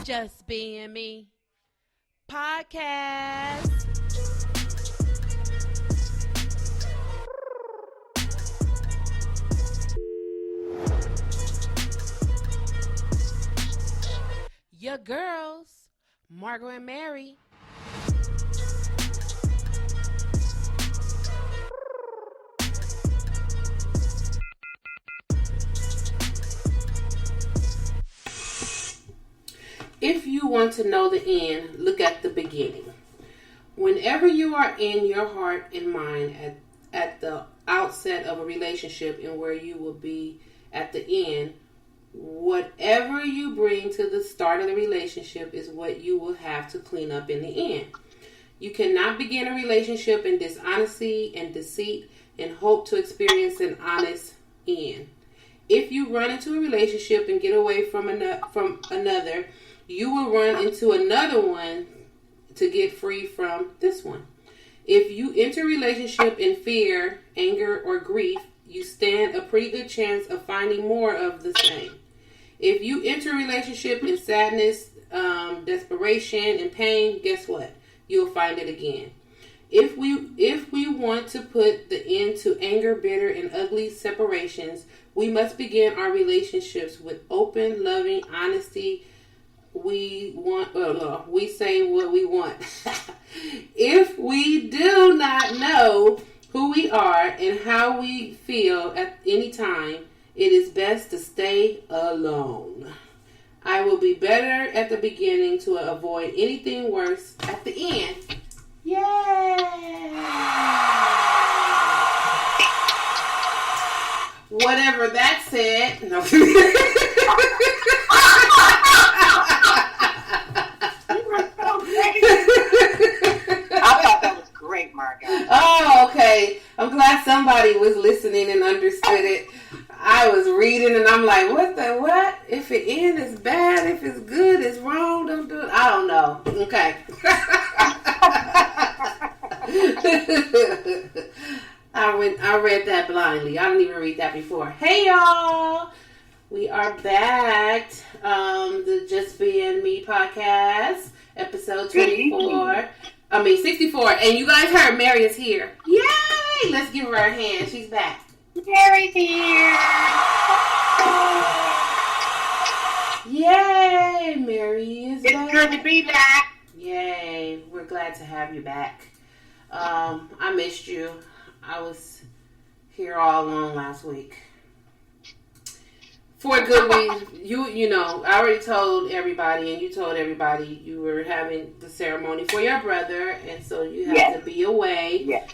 Just Being Me podcast. Your girls, Margot and Mary. If you want to know the end, look at the beginning. Whenever you are in your heart and mind at the outset of a relationship and where you will be at the end, whatever you bring to the start of the relationship is what you will have to clean up in the end. You cannot begin a relationship in dishonesty and deceit and hope to experience an honest end. If you run into a relationship and get away from another, you will run into another one to get free from this one. If you enter a relationship in fear, anger, or grief, you stand a pretty good chance of finding more of the same. If you enter a relationship in sadness, desperation, and pain, guess what? You'll find it again. If we want to put the end to anger, bitter, and ugly separations, we must begin our relationships with open, loving honesty. We say what we want. If we do not know who we are and how we feel at any time, it is best to stay alone. I will be better at the beginning to avoid anything worse at the end. Yay! Whatever that said. No. I thought that was great, Margot. Oh, okay. I'm glad somebody was listening and understood it. I was reading and I'm like, what? If it end is bad, if it's good, it's wrong, don't do it. I don't know. Okay. I read that blindly. I didn't even read that before. Hey, y'all. We are back. The Just Being Me podcast, episode 24. 64. And you guys heard Mary is here. Yay! Let's give her a hand. She's back. Mary's here. Yay! Mary is back. It's good to be back. Yay! We're glad to have you back. I missed you. I was here all alone last week. For a good reason. You know, I already told everybody, and you told everybody you were having the ceremony for your brother, and so you had to be away. Yes.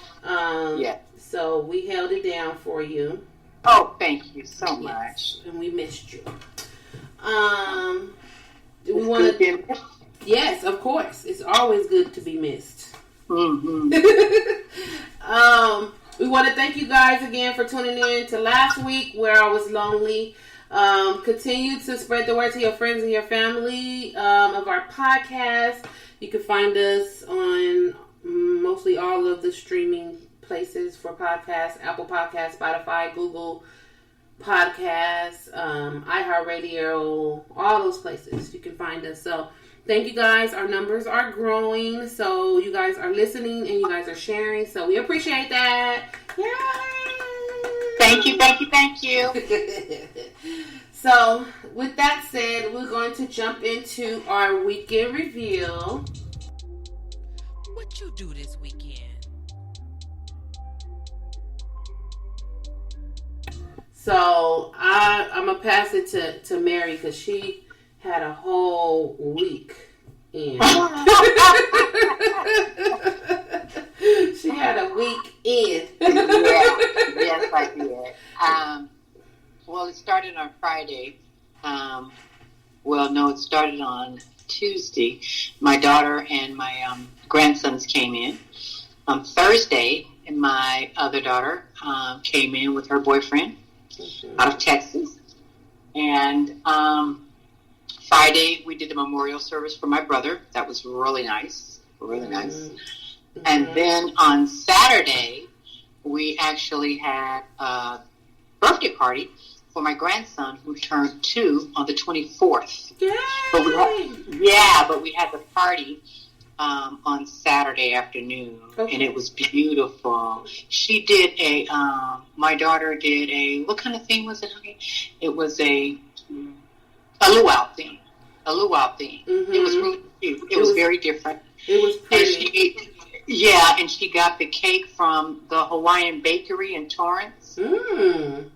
So we held it down for you. Oh, thank you so much. And we missed you. Do we want to? Yes, of course. It's always good to be missed. Mm-hmm. We want to thank you guys again for tuning in to last week where I was lonely. Continue to spread the word to your friends and your family of our podcast. You can find us on mostly all of the streaming places for podcasts: Apple Podcasts, Spotify, Google Podcasts, iHeartRadio, all those places you can find us. So thank you guys. Our numbers are growing, so you guys are listening and you guys are sharing, so we appreciate that. Yay! Thank you. So with that said, we're going to jump into our weekend review. What you do this weekend? So I'm going to pass it to Mary because she had a whole week in. She had a week in. Yes, I did. Well, it started on Friday. It started on Tuesday. My daughter and my grandsons came in. On Thursday, my other daughter came in with her boyfriend out of Texas. And Friday, we did the memorial service for my brother. That was really nice. Mm-hmm. And then on Saturday, we actually had a birthday party for my grandson who turned 2 on the 24th. Yay! Yeah, but we had the party on Saturday afternoon, and it was beautiful. She did my daughter did what kind of thing was it, honey? It was a luau thing. A luau thing. Mm-hmm. It was really cute. It was very different. It was pretty. And she got the cake from the Hawaiian Bakery in Torrance. Mm.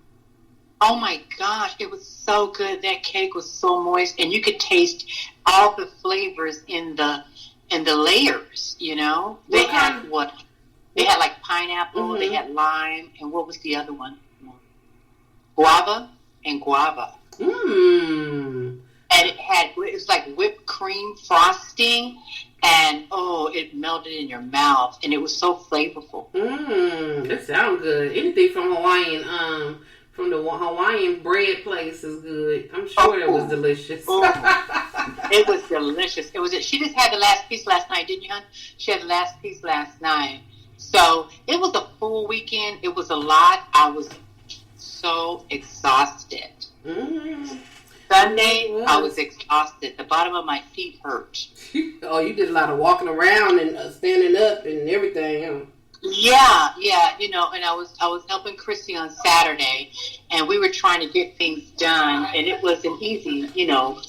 Oh my gosh, it was so good. That cake was so moist, and you could taste all the flavors in the layers. You know, they had like pineapple, mm-hmm. They had lime, and what was the other one? Guava and guava. Mmm. And it was like whipped cream frosting, and it melted in your mouth, and it was so flavorful. That sounds good. Anything from Hawaiian, from the Hawaiian bread place is good. I'm sure it was delicious. It was delicious. She just had the last piece last night, didn't you, hon? She had the last piece last night. So it was a full weekend. It was a lot. I was so exhausted. Sunday, I was exhausted. The bottom of my feet hurt. Oh, you did a lot of walking around and standing up and everything, huh? Yeah, you know, and I was helping Chrissy on Saturday, and we were trying to get things done, and it wasn't easy, you know,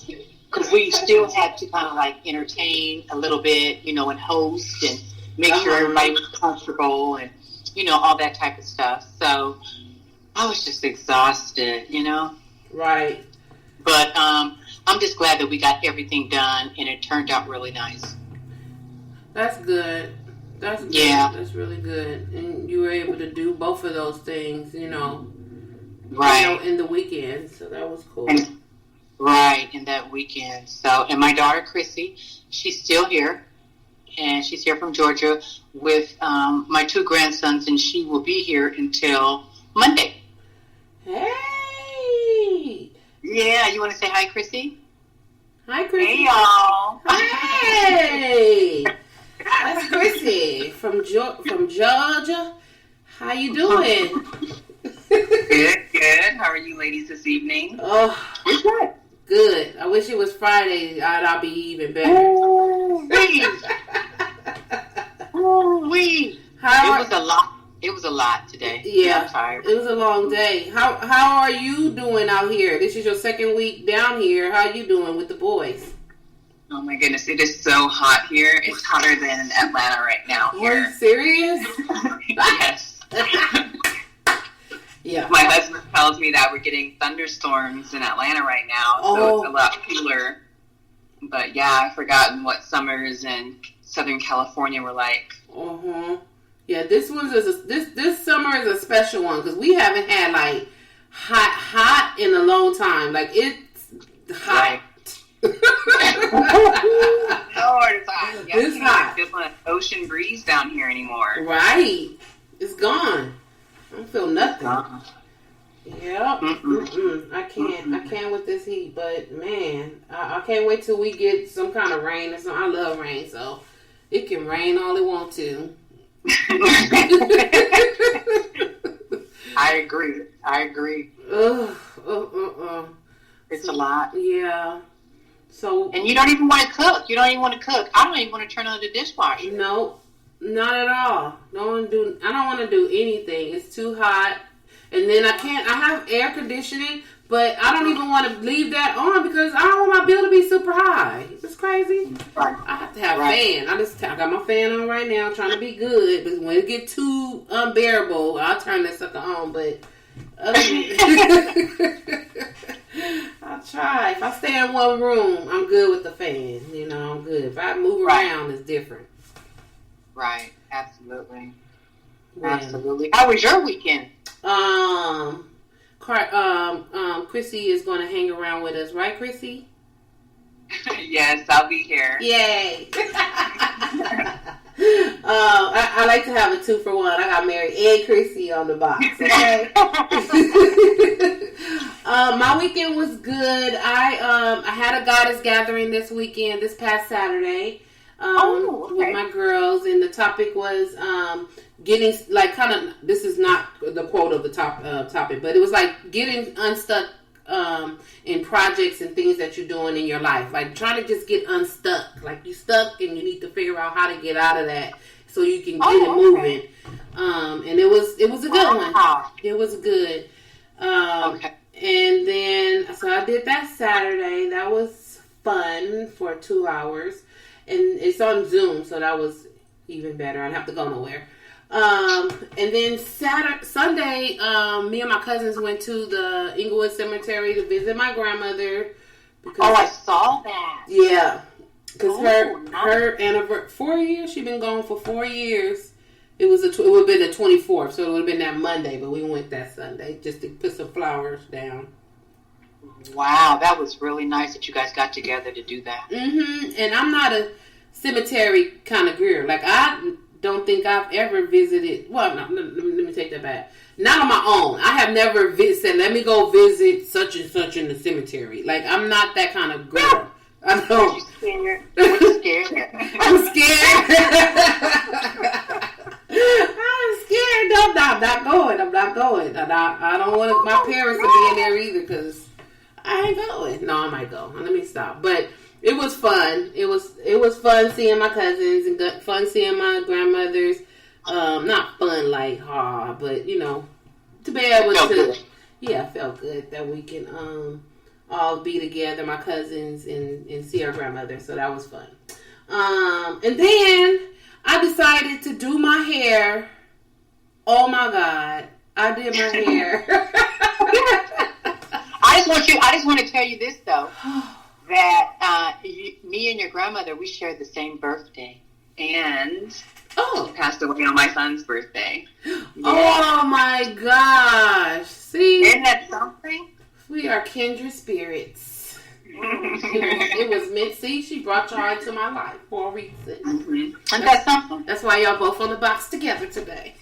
because we still had to kind of like entertain a little bit, you know, and host and make sure everybody was comfortable and, you know, all that type of stuff. So I was just exhausted, you know. Right. But I'm just glad that we got everything done, and it turned out really nice. That's good. That's good. Yeah. That's really good. And you were able to do both of those things, you know. Right. You know, in the weekend. So that was cool. Right, in that weekend. So, and my daughter, Chrissy, she's still here. And she's here from Georgia with my two grandsons, and she will be here until Monday. Hey! Yeah, you want to say hi, Chrissy? Hi, Chrissy. Hey, y'all. Hey! That's Chrissy from Georgia. How you doing? Good. How are you ladies this evening? Oh, good. I wish it was Friday. I'd be even better. It was a lot today. Yeah, I'm tired. It was a long day. How are you doing out here? This is your second week down here. How are you doing with the boys? Oh my goodness, it is so hot here. It's hotter than Atlanta right now. Are you serious? Yes. Yeah. My husband tells me that we're getting thunderstorms in Atlanta right now, so it's a lot cooler. But yeah, I've forgotten what summers in Southern California were like. Yeah, this summer is a special one because we haven't had like hot in a long time. Like it's hot. Right. Lord, it's hot. Yeah, it's hot. I can't feel an ocean breeze down here anymore. Right. It's gone. I don't feel nothing. Yeah. I can't with this heat, but man, I can't wait till we get some kind of rain or something. I love rain, so it can rain all it wants to. I agree. It's a lot. Yeah. So, and you don't even want to cook. I don't even want to turn on the dishwasher. No, not at all. I don't want to do anything. It's too hot. And then I have air conditioning, but I don't even want to leave that on because I don't want my bill to be super high. It's crazy. Right. I have to have a fan. I got my fan on right now, trying to be good. But when it get too unbearable, I'll turn that sucker on. But other than I'll try. If I stay in one room, I'm good with the fan. You know, I'm good. If I move around, it's different. Right. Absolutely. Yeah. Absolutely. How was your weekend? Chrissy is going to hang around with us, right, Chrissy? Yes, I'll be here. Yay! I like to have a 2-for-1. I got Mary and Chrissy on the box. Okay. My weekend was good. I had a goddess gathering this past Saturday. With my girls, and the topic was getting like kind of. This is not the quote of the topic, but it was like getting unstuck in projects and things that you're doing in your life. Like trying to just get unstuck. Like you stuck and you need to figure out how to get out of that so you can get it moving. And it was a good one. It was good. And then so I did that Saturday. That was fun for 2 hours. And it's on Zoom, so that was even better. I didn't have to go nowhere. And then Sunday, me and my cousins went to the Inglewood Cemetery to visit my grandmother. Because, I saw that. Yeah, because her anniversary, 4 years. She's been gone for 4 years. It would have been the 24th, so it would have been that Monday. But we went that Sunday just to put some flowers down. Wow, that was really nice that you guys got together to do that. Mm-hmm. And I'm not a cemetery kind of girl. Like I don't think I've ever visited. Well, no, let me take that back. Not on my own. I have never said, let me go visit such and such in the cemetery. Like, I'm not that kind of girl. I don't. Are you scared? Are you scared? I'm scared. I'm scared. No, I'm not going. I don't want my parents to be in there either because I ain't going. No, I might go. Let me stop. But it was fun. It was fun seeing my cousins and fun seeing my grandmothers. Not fun like but to be able to, it felt good that we can all be together, my cousins and see our grandmother. So that was fun. And then I decided to do my hair. Oh my God, I did my hair. I just want to tell you this though. That me and your grandmother, we shared the same birthday. And she passed away on my son's birthday. Yeah. Oh my gosh. See? Isn't that something? We are kindred spirits. It was meant. See, she brought y'all into my life for a reason. Mm-hmm. And that's something. That's why y'all both on the box together today.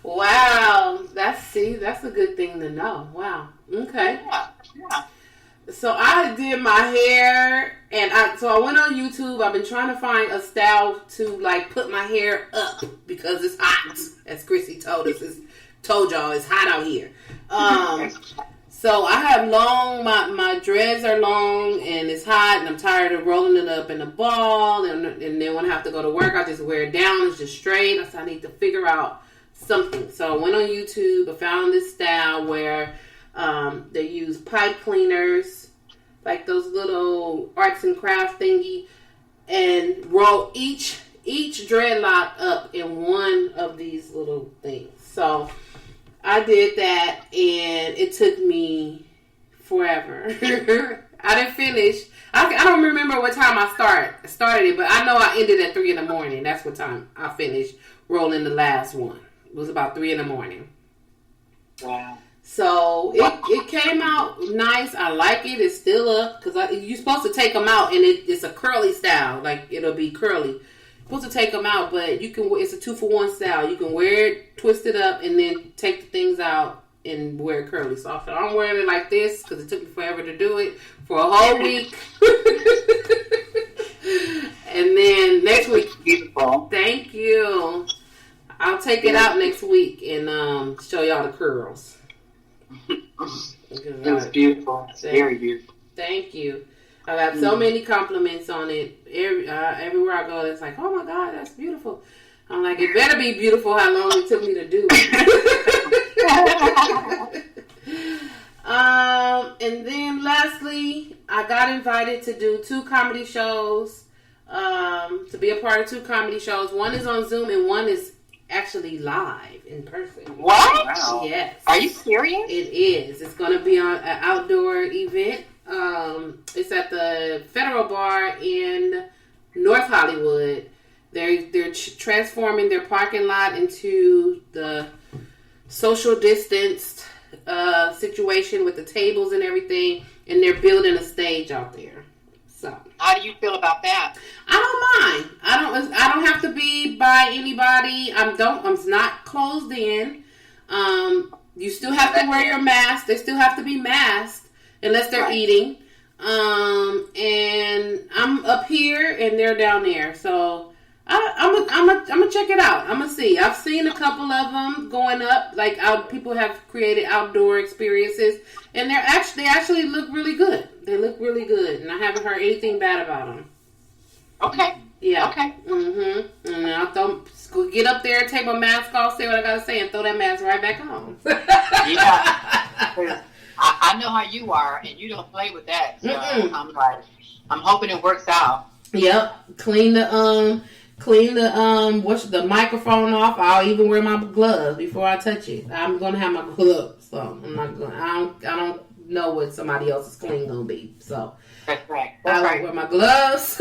Wow, that's a good thing to know. Wow. Okay. Yeah. So I did my hair, and I went on YouTube. I've been trying to find a style to like put my hair up because it's hot, as Chrissy told y'all it's hot out here. So I have my dreads are long and it's hot, and I'm tired of rolling it up in a ball, and then when I have to go to work, I just wear it down. It's just straight. So I need to figure out something. So I went on YouTube. I found this style where they use pipe cleaners, like those little arts and crafts thingy, and roll each dreadlock up in one of these little things. So I did that, and it took me forever. I didn't finish. I don't remember what time I started it, but I know I ended at 3 a.m. That's what time I finished rolling the last one. It was about 3 a.m. Wow. So it came out nice. I like it. It's still up because you're supposed to take them out, and it's a curly style. Like it'll be curly. You're supposed to take them out, but you can. It's a 2-for-1 style. You can wear it, twist it up, and then take the things out and wear it curly. So I'm wearing it like this because it took me forever to do it for a whole week. And then next week, beautiful. Thank you. I'll take it out next week and show y'all the curls. It was beautiful. It's very beautiful. Thank you. I got so many compliments on it. Everywhere I go, it's like, oh my God, that's beautiful. I'm like, it better be beautiful how long it took me to do it. And then lastly, I got invited to do 2 comedy shows, to be a part of 2 comedy shows. One is on Zoom and one is actually live in person. What? Wow. Yes. Are you serious? It is. It's going to be on an outdoor event. It's at the Federal Bar in North Hollywood. They're transforming their parking lot into the social distanced situation with the tables and everything, and they're building a stage out there. So, how do you feel about that? I don't mind. I don't have to be by anybody. I'm not closed in. You still have to wear your mask. They still have to be masked unless they're eating. And I'm up here and they're down there. So I'm gonna check it out. I'm gonna see. I've seen a couple of them going up. Like people have created outdoor experiences, and they actually look really good. They look really good, and I haven't heard anything bad about them. Okay. Yeah. Okay. And I'll get up there, take my mask off, say what I gotta say, and throw that mask right back on. Yeah. I know how you are, and you don't play with that. So I'm hoping it works out. Yep. Clean the the microphone off. I'll even wear my gloves before I touch it. I'm gonna have my gloves, so I'm not gonna. I don't know what somebody else's clean gonna be. So that's right. I wear my gloves.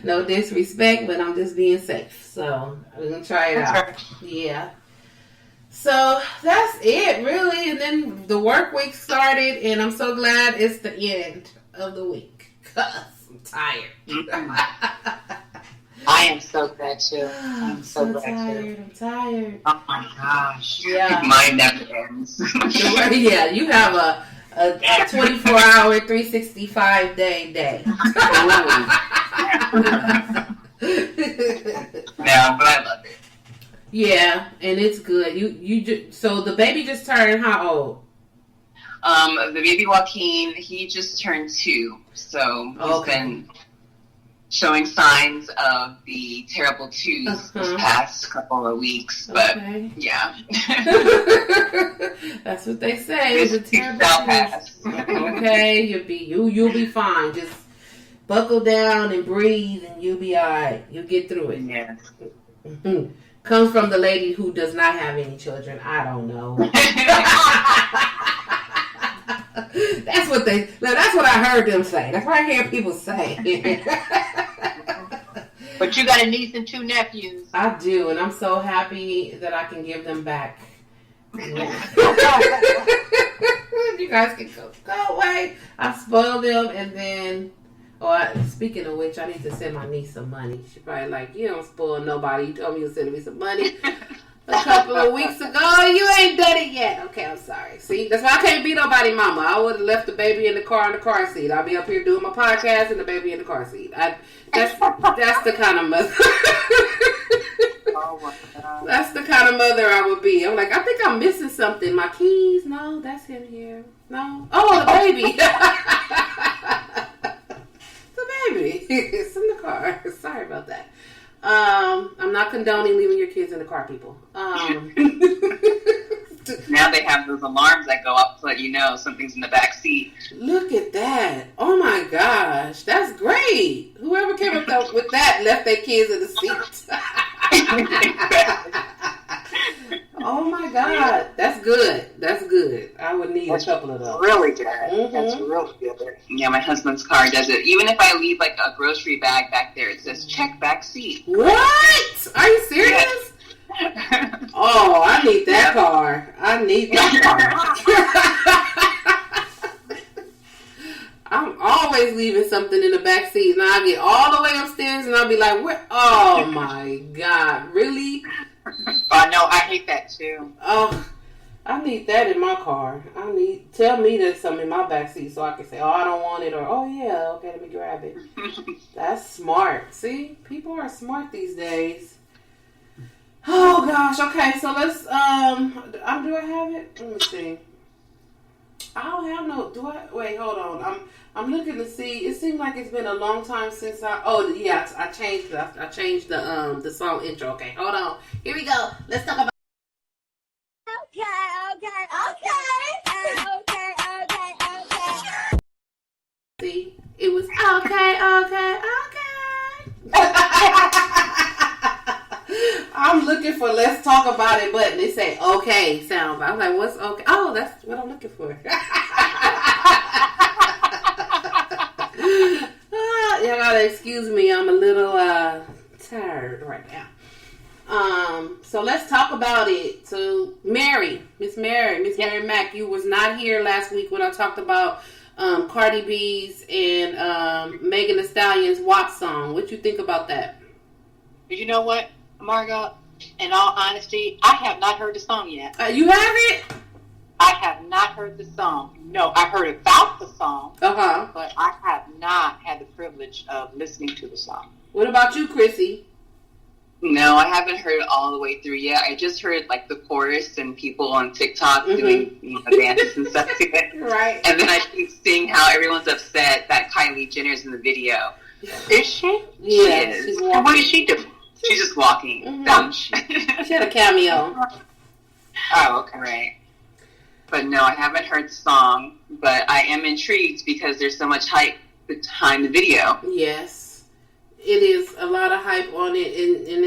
No disrespect, but I'm just being safe. So we're gonna try it out. Right. Yeah. So that's it, really. And then the work week started, and I'm so glad it's the end of the week. I'm tired. I am so glad too. I'm so tired. I'm tired. Oh my gosh. Yeah. Mine never ends. Yeah, you have a 24-hour, 365-day. Yeah, but I love it. Yeah, and it's good. So the baby just turned how old? The baby Joaquin, he just turned 2, so he's been showing signs of the terrible twos this past couple of weeks. But yeah, that's what they say. The terrible twos. Okay, you'll be fine. Just buckle down and breathe, and you'll be all right. You'll get through it. Yeah. Comes from the lady who does not have any children. I don't know. That's what I heard them say. That's what I hear people say. But you got a niece and 2 nephews. I do, and I'm so happy that I can give them back. You guys can go away. I spoiled them, and then speaking of which, I need to send my niece some money. She probably like, you don't spoil nobody. You told me you were sending me some money a couple of weeks ago. You ain't done it yet. Okay, I'm sorry. See, that's why I can't be nobody mama. I would have left the baby in the car seat. I'll be up here doing my podcast and the baby in the car seat. That's the kind of mother. Oh my God. That's the kind of mother I would be. I'm like, I think I'm missing something. My keys? No, that's him here. No. Oh, the baby. Baby, it's in the car. Sorry about that. I'm not condoning leaving your kids in the car, people. Now they have those alarms that go up to let you know something's in the back seat. Look at that. Oh my gosh. That's great. Whoever came up with that left their kids in the seat. Oh my God. That's good. That's good. I would need a couple of those. Really good. That's really good. Yeah, my husband's car does it. Even if I leave like a grocery bag back there, it says check back seat. What? Are you serious? Yes. Oh, I need that car. I need that car. I'm always leaving something in the back seat, and I get all the way upstairs, and I'll be like, "Where? Oh my God, really?" I know. I hate that too. Oh, I need that in my car. Tell me there's something in my back seat so I can say, "Oh, I don't want it," or "Oh yeah, okay, let me grab it." That's smart. See, people are smart these days. Oh gosh. Okay, so let's. Do I have it? Let me see. I don't have no. Do I? Wait, hold on. I'm looking to see. It seems like it's been a long time since I. Oh yeah, I changed the song intro. Okay, hold on. Here we go. Let's talk about. Okay. See, it was okay. I'm looking for "let's talk about it" button. They say "okay" sound. I'm like, what's okay? Oh, that's what I'm looking for. Y'all gotta excuse me. I'm a little tired right now. So let's talk about it. So Miss Mary Mack, you was not here last week when I talked about Cardi B's and Megan Thee Stallion's WAP song. What you think about that? You know what, Margot? In all honesty, I have not heard the song yet. You haven't? I have not heard the song. No, I heard about the song, but I have not had the privilege of listening to the song. What about you, Chrissy? No, I haven't heard it all the way through yet. I just heard like the chorus and people on TikTok doing dances and stuff to it. Right. And then I keep seeing how everyone's upset that Kylie Jenner's in the video. Is she? Yeah. She is. And what is she doing? She's just walking down the street. She had a cameo. Oh, okay. Right. But no, I haven't heard the song, but I am intrigued because there's so much hype behind the video. Yes. It is a lot of hype on it, and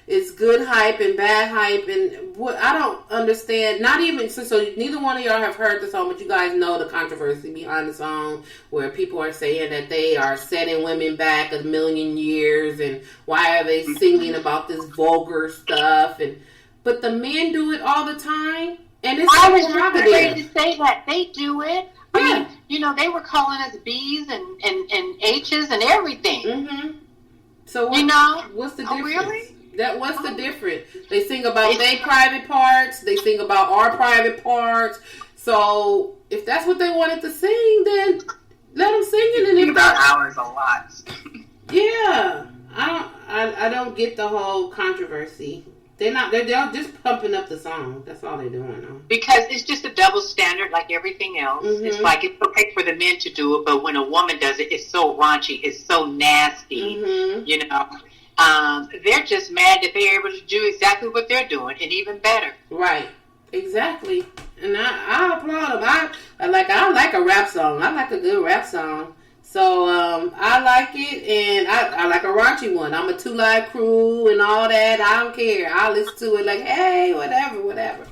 it's good hype and bad hype, and what I don't understand, not even, so neither one of y'all have heard the song, but you guys know the controversy behind the song, where people are saying that they are setting women back a million years, and why are they singing about this vulgar stuff, but the men do it all the time, and it's I was just ready to say that. They do it. I mean, you know, they were calling us B's and H's and everything. Mm-hmm. So what's the difference? Really? What's the difference? They sing about their private parts. They sing about our private parts. So if that's what they wanted to sing, then let them sing it. And think about ours a lot. Yeah, I don't get the whole controversy. They're just pumping up the song. That's all they're doing though. Because it's just a double standard like everything else. Mm-hmm. It's like it's okay for the men to do it, but when a woman does it, it's so raunchy, it's so nasty. Mm-hmm. You know, they're just mad that they're able to do exactly what they're doing, and even better. Right. Exactly. And I applaud them. I like a rap song. I like a good rap song. So, I like it, and I like a raunchy one. I'm a 2 Live Crew and all that. I don't care. I'll listen to it like, hey, whatever.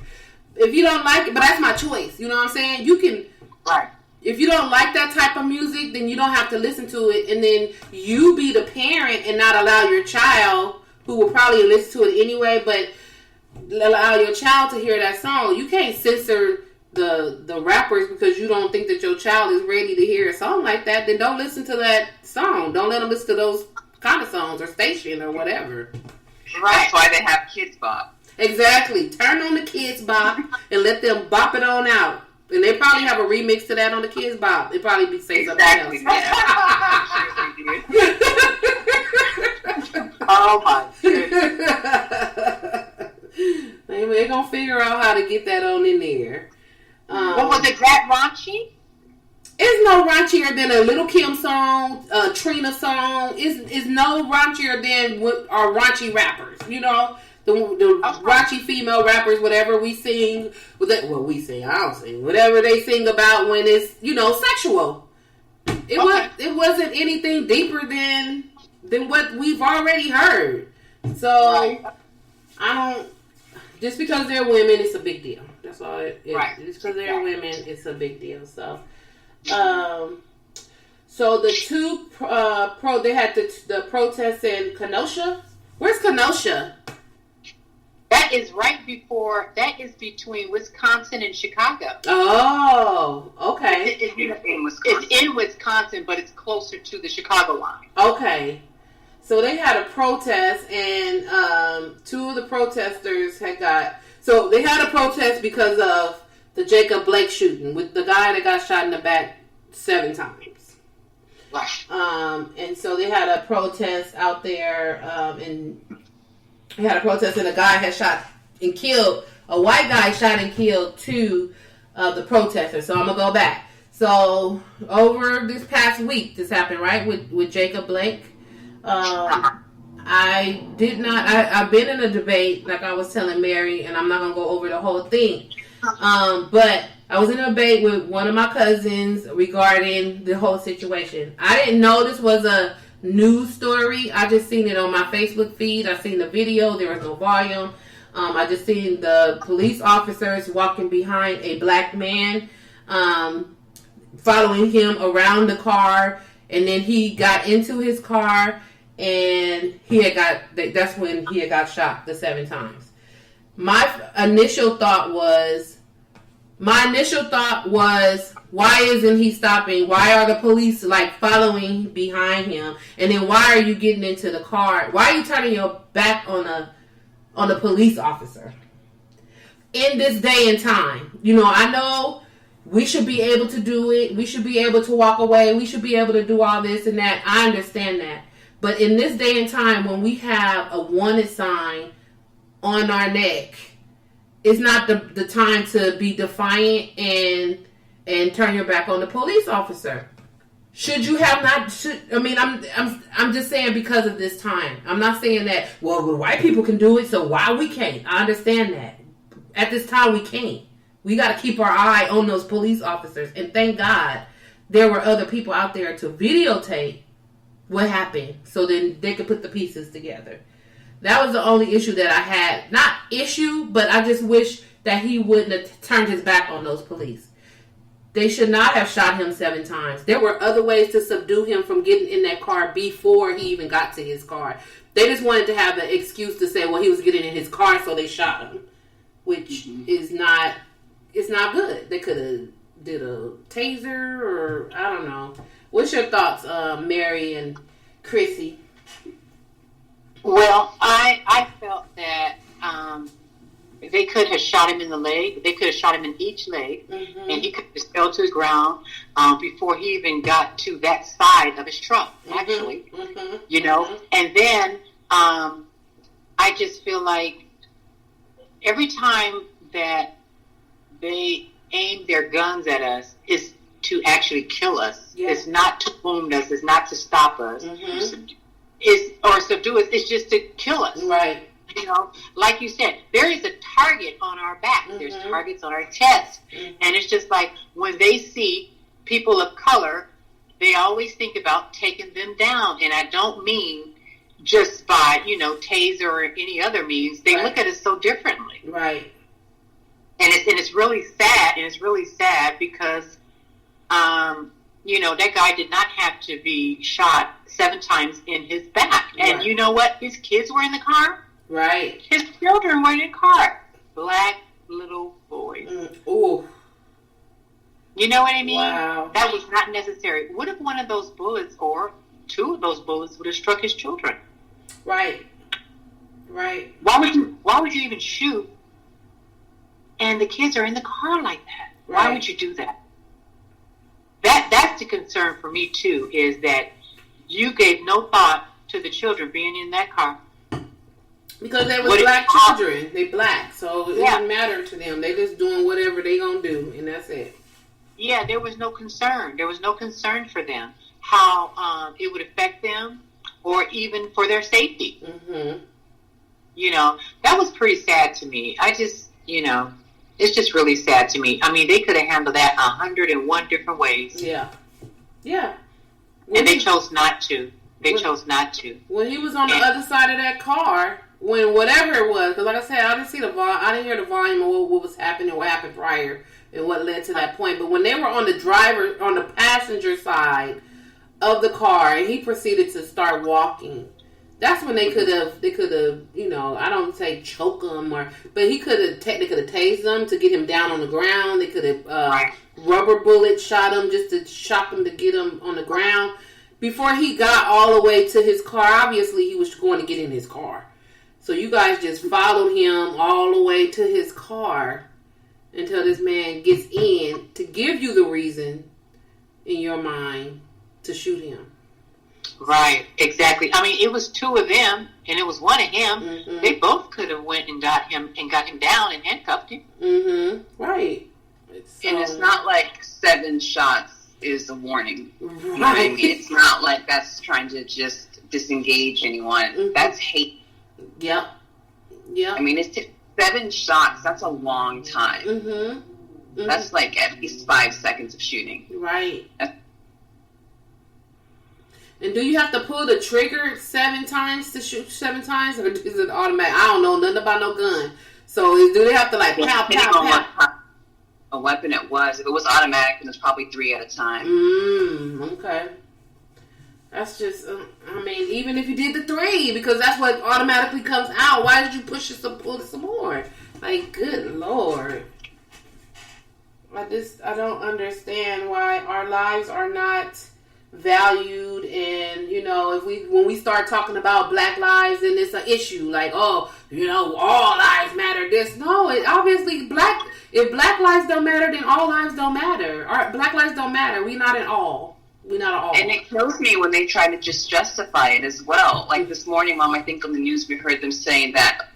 If you don't like it, but that's my choice. You know what I'm saying? You can, right. If you don't like that type of music, then you don't have to listen to it, and then you be the parent and not allow your child, who will probably listen to it anyway, but allow your child to hear that song. You can't censor the rappers because you don't think that your child is ready to hear a song like that. Then don't listen to that song. Don't let them listen to those kind of songs or station or whatever. Right. That's why they have Kids Bop. Exactly. Turn on the Kids Bop and let them bop it on out. And they probably have a remix to that on the Kids Bop. It probably be saying something else. Oh my goodness. They're gonna figure out how to get that on in there. What was it, that raunchy? It's no raunchier than a Little Kim song, a Trina song. It's no raunchier than what our raunchy rappers. You know, the raunchy female rappers, whatever we sing. We sing, I don't sing. Whatever they sing about when it's, sexual. It wasn't anything deeper than what we've already heard. So, I don't, just because they're women, it's a big deal. That's all it is. Right. Just because they're women, it's a big deal. So, so the two they had the protests in Kenosha. Where's Kenosha? That is that is between Wisconsin and Chicago. Oh, okay. It's in Wisconsin, but it's closer to the Chicago line. Okay. So they had a protest, and two of the protesters So they had a protest because of the Jacob Blake shooting with the guy that got shot in the back 7 times. Right. And so they had a protest out there, and a guy had shot and killed, a white guy shot and killed 2 of the protesters. So I'm going to go back. So over this past week, this happened, right, with Jacob Blake. I've been in a debate, like I was telling Mary, and I'm not going to go over the whole thing. But I was in a debate with one of my cousins regarding the whole situation. I didn't know this was a news story. I just seen it on my Facebook feed. I seen the video. There was no volume. I just seen the police officers walking behind a black man, following him around the car. And then he got into his car, and that's when he had got shot the 7 times. My initial thought was, why isn't he stopping? Why are the police following behind him? And then why are you getting into the car? Why are you turning your back on a police officer? in this day and time. You know, I know we should be able to do it. We should be able to walk away. We should be able to do all this and that. I understand that. But in this day and time, when we have a wanted sign on our neck, it's not the time to be defiant and turn your back on the police officer. Should you have not? I'm just saying because of this time. I'm not saying that, well, white people can do it, so why we can't? I understand that. At this time, we can't. We got to keep our eye on those police officers. And thank God there were other people out there to videotape what happened so then they could put the pieces together. That was the only issue that I had. Not issue, but I just wish that he wouldn't have turned his back on those police. They should not have shot him 7 times. There were other ways to subdue him from getting in that car before he even got to his car. They just wanted to have an excuse to say, well, he was getting in his car, so they shot him. Which is not, it's not good. They could have did a taser or, I don't know. What's your thoughts, Mary and Chrissy? Well, I felt that they could have shot him in the leg. They could have shot him in each leg, and he could have fell to the ground before he even got to that side of his truck, actually. You know? And then I just feel like every time that they aim their guns at us is to actually kill us. Yeah. It's not to wound us. It's not to stop us. Or subdue us. It's just to kill us. Right. You know, like you said, there is a target on our back. There's targets on our chest. And it's just like when they see people of color, they always think about taking them down. And I don't mean just by, taser or any other means. They look at us so differently. Right. And it's really sad. And it's really sad because, that guy did not have to be shot 7 times in his back. And you know what? His kids were in the car. Right. His children were in the car. Black little boys. Ooh. You know what I mean? Wow. That was not necessary. What if one of those bullets or 2 of those bullets would have struck his children? Right. Right. Why would you even shoot? And the kids are in the car like that. Right. Why would you do that? That's the concern for me too, is that you gave no thought to the children being in that car. Because they were black children. They black. So it didn't matter to them. They just doing whatever they gonna do, and that's it. Yeah, there was no concern. There was no concern for them. How it would affect them or even for their safety. That was pretty sad to me. I just, it's just really sad to me. I mean, they could have handled that 101 different ways. Yeah. Yeah. And they chose not to. They chose not to. When he was on the other side of that car, when whatever it was, because like I said, I didn't hear the volume of what was happening, what happened prior, and what led to that point. But when they were on the passenger side of the car, and he proceeded to start walking, that's when they could have, I don't say choke him, but they could have tased him to get him down on the ground. They could have rubber bullet shot him just to shock him to get him on the ground. Before he got all the way to his car, obviously he was going to get in his car. So you guys just followed him all the way to his car until this man gets in to give you the reason in your mind to shoot him. Right, exactly. I mean, it was 2 of them, and it was 1 of him. They both could have went and got him down and handcuffed him. Right. And it's not like 7 shots is a warning. Right. You know what I mean? It's not like that's trying to just disengage anyone. That's hate. Yep. I mean, it's 7 shots. That's a long time. That's like at least 5 seconds of shooting. Right. And do you have to pull the trigger 7 times to shoot 7 times, or is it automatic? I don't know nothing about no gun. So do they have to like pow, pow, pow? A weapon it was. If it was automatic, then it was probably 3 at a time. Okay. That's just, even if you did the 3, because that's what automatically comes out, why did you push it some, pull it some more? Like, good Lord. I don't understand why our lives are not valued, and when we start talking about Black lives, and it's an issue like, all lives matter. No, it obviously if Black lives don't matter, then all lives don't matter. Black lives don't matter. We're not at all. And it kills me when they try to just justify it as well. Like this morning, Mom, I think on the news we heard them saying that,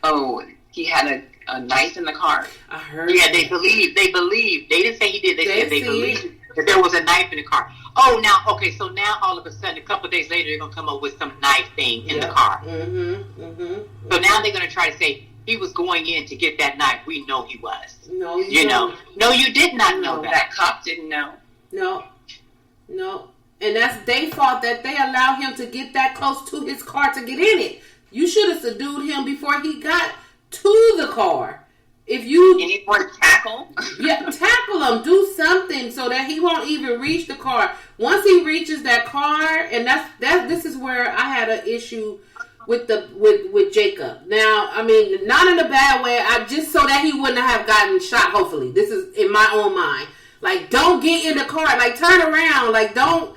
he had a knife in the car. I heard. Yeah, they believe. They didn't say he did. They said they believed that there was a knife in the car. Oh, so now all of a sudden, a couple of days later, they're going to come up with some knife thing in the car. So now they're going to try to say he was going in to get that knife. We know he was. No, No, you did not know that. That cop didn't know. No. And that's their fault that they allowed him to get that close to his car to get in it. You should have subdued him before he got to the car. If you need more tackle, tackle him. Do something so that he won't even reach the car. Once he reaches that car, and this is where I had an issue with Jacob. Now, I mean, not in a bad way. Just so that he wouldn't have gotten shot. Hopefully, this is in my own mind. Like, don't get in the car. Like, turn around. Like, don't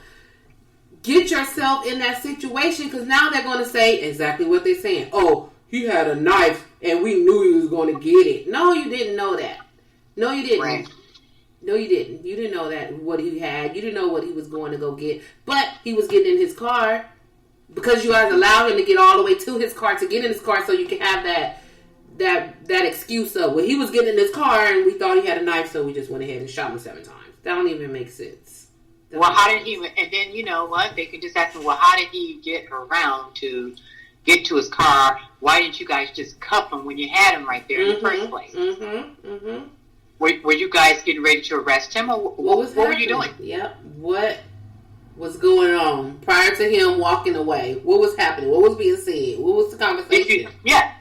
get yourself in that situation, because now they're going to say exactly what they're saying. Oh, he had a knife and we knew he was going to get it. No, you didn't know that. No, you didn't. Right. No, you didn't. You didn't know that what he had. You didn't know what he was going to go get. But he was getting in his car because you guys allowed him to get all the way to his car to get in his car, so you can have that excuse of, well, he was getting in his car and we thought he had a knife, so we just went ahead and shot him 7 times. That don't even make sense. How did he? And then you know what? They can just ask him, well, how did he get around to get to his car? Why didn't you guys just cuff him when you had him right there in the first place? Were you guys getting ready to arrest him, or what were you doing? Yep. What was going on prior to him walking away? What was happening? What was being said? What was the conversation?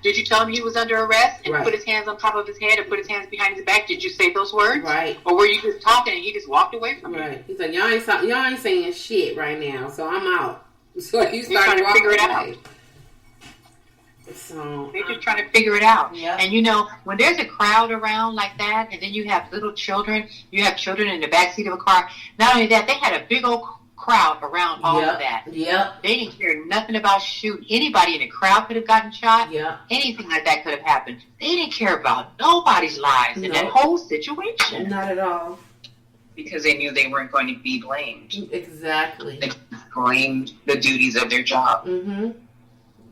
Did you tell him he was under arrest and right. put his hands on top of his head and put his hands behind his back? Did you say those words? Right. Or were you just talking and he just walked away from you? Right. He's like, y'all ain't saying shit right now, so I'm out. So you started to figure it away. out. So they're just trying to figure it out. Yeah. And you know, when there's a crowd around like that, and then you have little children, you have children in the backseat of a car. Not only that, they had a big old crowd around all of that. Yep. They didn't care nothing about shooting. Anybody in the crowd could have gotten shot. Yep. Anything like that could have happened. They didn't care about nobody's lives in that whole situation. Not at all. Because they knew they weren't going to be blamed. Exactly. They blamed the duties of their job. Mm-hmm.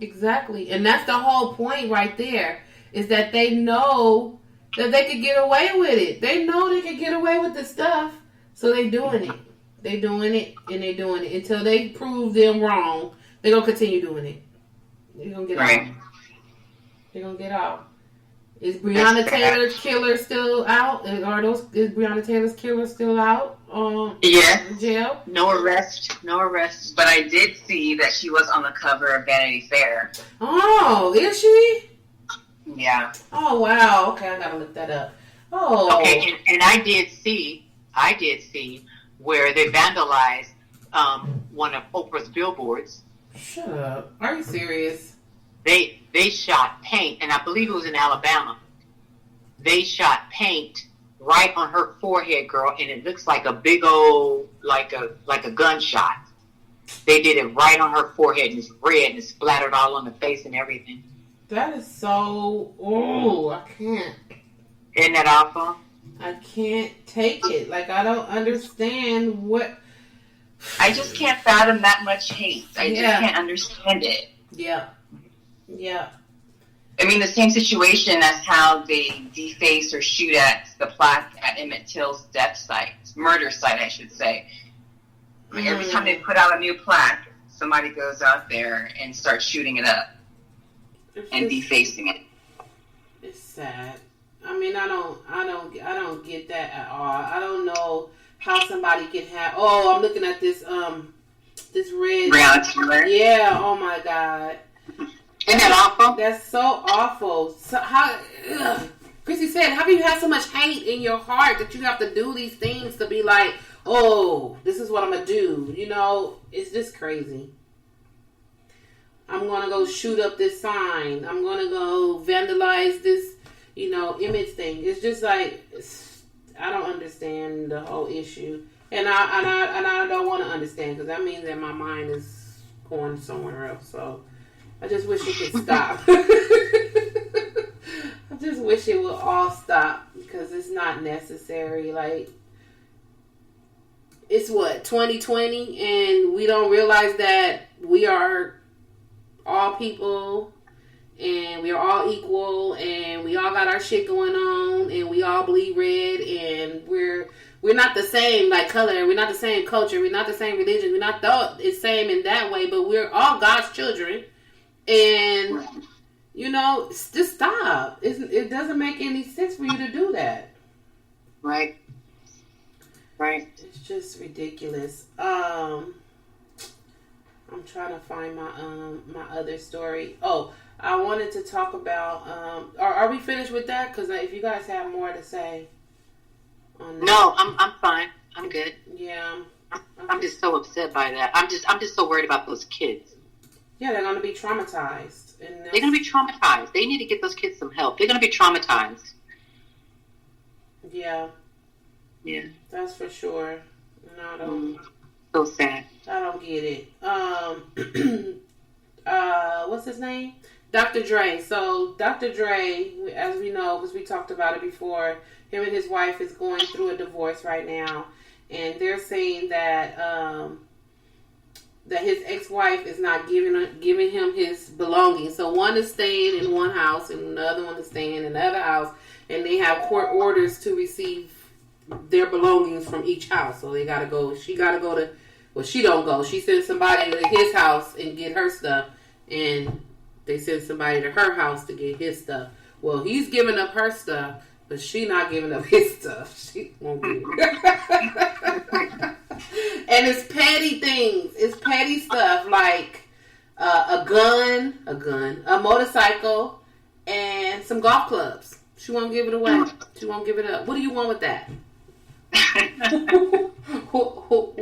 Exactly. And that's the whole point right there, is that they know that they could get away with it. They know they could get away with the stuff, so they doing it. They doing it, and they doing it until they prove them wrong. They're going to continue doing it. They're going to get off. They're going to get off. Is Breonna Taylor's killer still out? Is Breonna Taylor's killer still out? Yes. Jail? No arrest. But I did see that she was on the cover of Vanity Fair. Oh, is she? Yeah. Oh, wow. Okay, I got to look that up. Oh. Okay, and I did see where they vandalized one of Oprah's billboards. Shut up. Are you serious? They shot paint, and I believe it was in Alabama. They shot paint right on her forehead, girl, and it looks like a big old, like a gunshot. They did it right on her forehead, and it's red, and it's splattered all on the face and everything. That is so... Oh, I can't. Isn't that awful? I can't take it. Like, I don't understand what... I just can't fathom that much hate. I just can't understand it. Yeah. I mean, the same situation as how they deface or shoot at the plaque at Emmett Till's murder site, I should say. Like every time they put out a new plaque, somebody goes out there and starts shooting it up and defacing it. It's sad. I mean, I don't get that at all. I don't know how somebody can have. Oh, I'm looking at this red. Breonna Taylor. Yeah. Oh my God. Isn't that awful? That's so awful. So Chrissy said, how do you have so much hate in your heart that you have to do these things to be like, oh, this is what I'm going to do? You know, it's just crazy. I'm going to go shoot up this sign. I'm going to go vandalize this, image thing. It's just like, I don't understand the whole issue. And I don't want to understand, because that means that my mind is going somewhere else. So I just wish it could stop. I just wish it would all stop, because it's not necessary. Like, it's what, 2020, and we don't realize that we are all people, and we are all equal, and we all got our shit going on, and we all bleed red, and we're not the same, like, color, we're not the same culture, we're not the same religion, we're not the same in that way, but we're all God's children, and, you know, just stop. It doesn't make any sense for you to do that. Right. It's just ridiculous. I'm trying to find my other story. Oh, I wanted to talk about, are we finished with that? Because if you guys have more to say on that. No, I'm fine. I'm good. Yeah. I'm just so upset by that. I'm just so worried about those kids. Yeah, they're going to be traumatized. They're going to be traumatized. They need to get those kids some help. They're going to be traumatized. Yeah. Yeah. That's for sure. And I don't. So sad. I don't get it. What's his name? Dr. Dre. So Dr. Dre, as we know, because we talked about it before, him and his wife is going through a divorce right now, and they're saying that that his ex-wife is not giving him his belongings. So one is staying in one house, and the other one is staying in the other house, and they have court orders to receive their belongings from each house. So they gotta go. She gotta go to. Well, she don't go. She sends somebody to his house and get her stuff, and they send somebody to her house to get his stuff. Well, he's giving up her stuff, but she not giving up his stuff. She won't give it. And it's petty things. It's petty stuff like a gun, a motorcycle, and some golf clubs. She won't give it away. She won't give it up. What do you want with that? What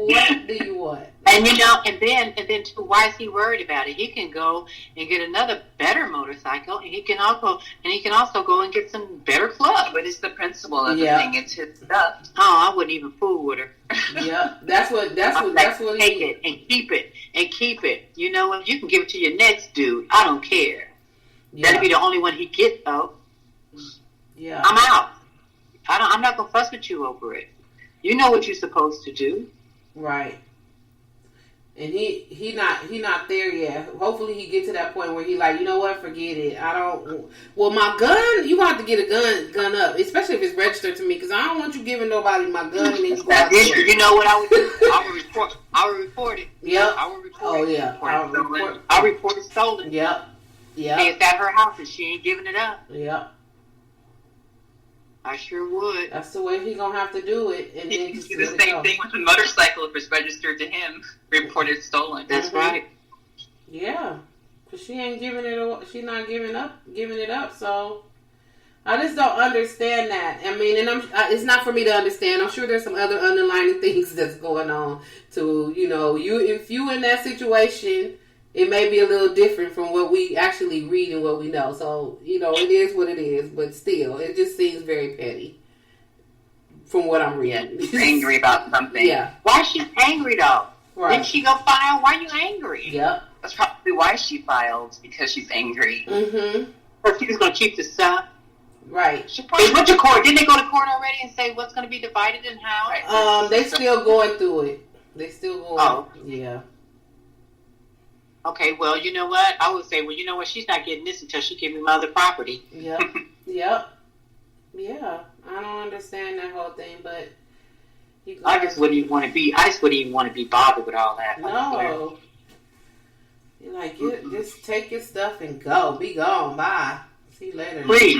do you want? And you know, and then too, why is he worried about it? He can go and get another better motorcycle, and he can also go and get some better clubs. But it's the principle of the thing. It's his stuff. Oh, I wouldn't even fool with her. Yeah, that's what take it and keep it. You know what? You can give it to your next dude. I don't care. Yeah. That'll be the only one he gets though. Yeah, I'm out. I'm not gonna fuss with you over it. You know what you're supposed to do. Right. And he not there yet. Hopefully he get to that point where he like, you know what, forget it. I don't. Well, my gun, you gonna have to get a gun up, especially if it's registered to me, because I don't want you giving nobody my gun and then you go out there. You know what I would do? I would report it. Yep. I would report Oh it. yeah. I'll report it stolen. Yep. Yep. Hey, it's at her house and she ain't giving it up. Yep. I sure would. That's the way he gonna have to do it, and He then can just do the let it same go. thing with the motorcycle if it's registered to him. Reported stolen. That's right. Yeah, cause she ain't giving it. She not giving it up. So I just don't understand that. I mean, and it's not for me to understand. I'm sure there's some other underlying things that's going on. To if you in that situation, it may be a little different from what we actually read and what we know. So it is what it is. But still, it just seems very petty from what I'm reading. Yeah, angry about something. Yeah. Why is she angry though? Right. Didn't she go file? Why are you angry? Yep. That's probably why she filed, because she's angry. Mm-hmm. Or she was going to keep the stuff. Right. She probably went to court. Didn't they go to court already and say what's going to be divided and how? Right. They still going through it. They still going. Oh. Yeah. Okay, well, you know what? I would say, well, you know what? She's not getting this until she gives me my other property. Yep. Yep. Yeah. I don't understand that whole thing, but I just wouldn't even want to be bothered with all that. No. You're like, just take your stuff and go. Be gone. Bye. See you later. Please.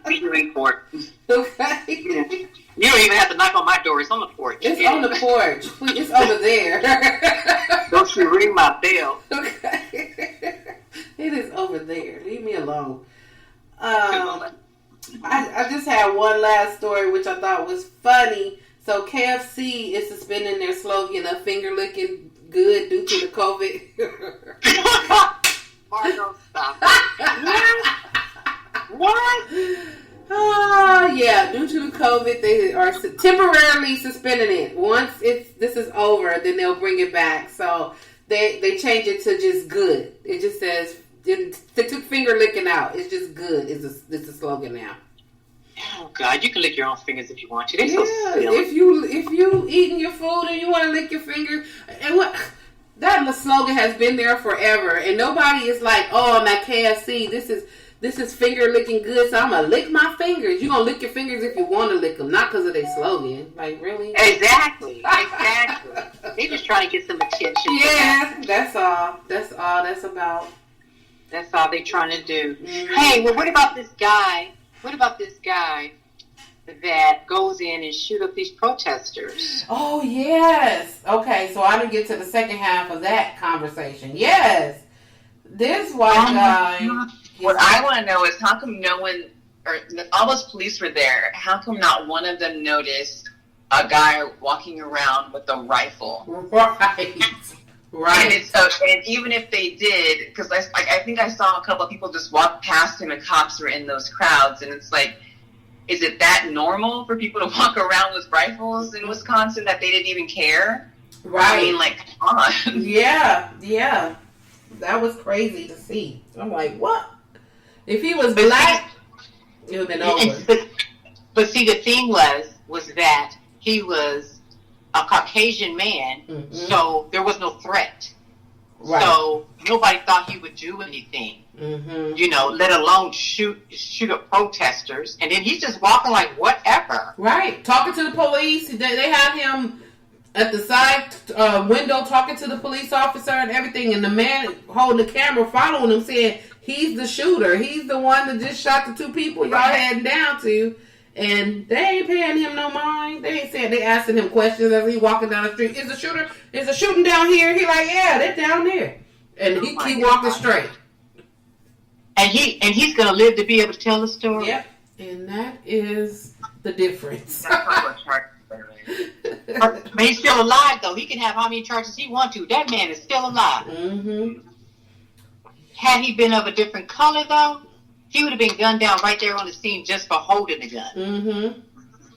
Meet you in court. Okay. You don't even have to knock on my door. It's on the porch. It's on the porch. Please, it's over there. Don't you ring my bell. Okay. It is over there. Leave me alone. I just had one last story which I thought was funny. So KFC is suspending their slogan of finger licking good due to the COVID. Margot, stop. What? Oh, yeah, due to the COVID, they are temporarily suspending it. Once this is over, then they'll bring it back. So they change it to just good. It just says they took finger licking out. It's just good. It's a slogan now. Oh God, you can lick your own fingers if you want to. They're so silly. If you eating your food and you want to lick your fingers, and what that slogan has been there forever, and nobody is like, oh, I'm at KFC. This is finger licking good, so I'm gonna lick my fingers. You gonna lick your fingers if you want to lick them, not because of their slogan. Like really? Exactly. They just trying to get some attention. Yeah, that's all. That's about. That's all they trying to do. Mm-hmm. Hey, well, what about this guy? What about this guy that goes in and shoot up these protesters? Oh yes. Okay, so I didn't get to the second half of that conversation. Yes, this white guy. What I want to know is how come no one, or all those police were there, how come not one of them noticed a guy walking around with a rifle? Right. And even if they did, because I think I saw a couple of people just walk past him and cops were in those crowds, and it's like, is it that normal for people to walk around with rifles in Wisconsin that they didn't even care? Right. I mean, like, come on. Yeah. That was crazy to see. I'm like, what? If he was black, it would have been over. But see, the thing was that he was a Caucasian man, mm-hmm. so there was no threat. Right. So nobody thought he would do anything, mm-hmm. Let alone shoot up protesters. And then he's just walking like whatever. Right. Talking to the police. They had him at the side window talking to the police officer and everything. And the man holding the camera following him saying, he's the shooter. He's the one that just shot the two people y'all heading down to. And they ain't paying him no mind. They ain't saying, they asking him questions as he walking down the street. Is the shooting down here? He like, yeah, they're down there. And he keep walking straight. And he's gonna live to be able to tell the story. Yep. And that is the difference. But he's still alive though. He can have how many charges he wants to. That man is still alive. Mm-hmm. Had he been of a different color though, he would have been gunned down right there on the scene just for holding the gun. Mm-hmm.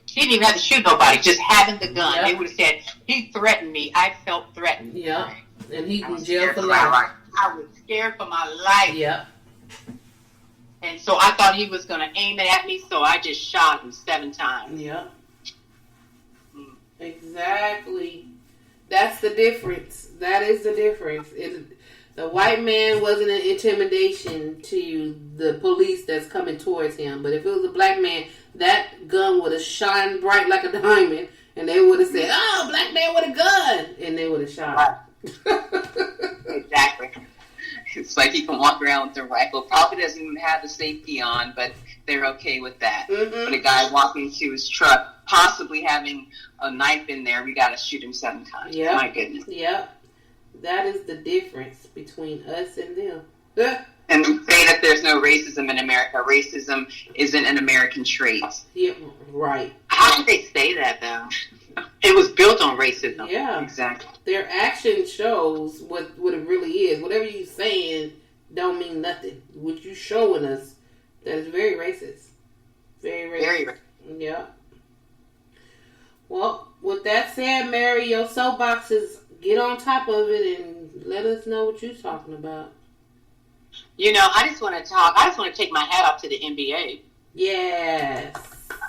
He didn't even have to shoot nobody, just having the gun. Yep. They would have said, he threatened me. I felt threatened. Yeah. And he's in jail for life. I was scared for my life. Yep. And so I thought he was going to aim it at me, so I just shot him 7 times. Yep. Exactly. That's the difference. That is the difference. The white man wasn't an intimidation to the police that's coming towards him. But if it was a black man, that gun would have shined bright like a diamond. And they would have said, oh, black man with a gun. And they would have shot him. Exactly. It's like he can walk around with a rifle. Probably doesn't even have the safety on, but they're okay with that. Mm-hmm. But a guy walking to his truck, possibly having a knife in there, we got to shoot him 7 times. Yep. My goodness. Yep. That is the difference between us and them. And say that there's no racism in America. Racism isn't an American trait. Yeah, right. How did they say that, though? It was built on racism. Yeah. Exactly. Their action shows what it really is. Whatever you saying don't mean nothing. What you showing us, that is very racist. Very racist. Very racist. Yeah. Well, with that said, Mary, your soapboxes, get on top of it and let us know what you're talking about. I just want to take my hat off to the NBA. Yes.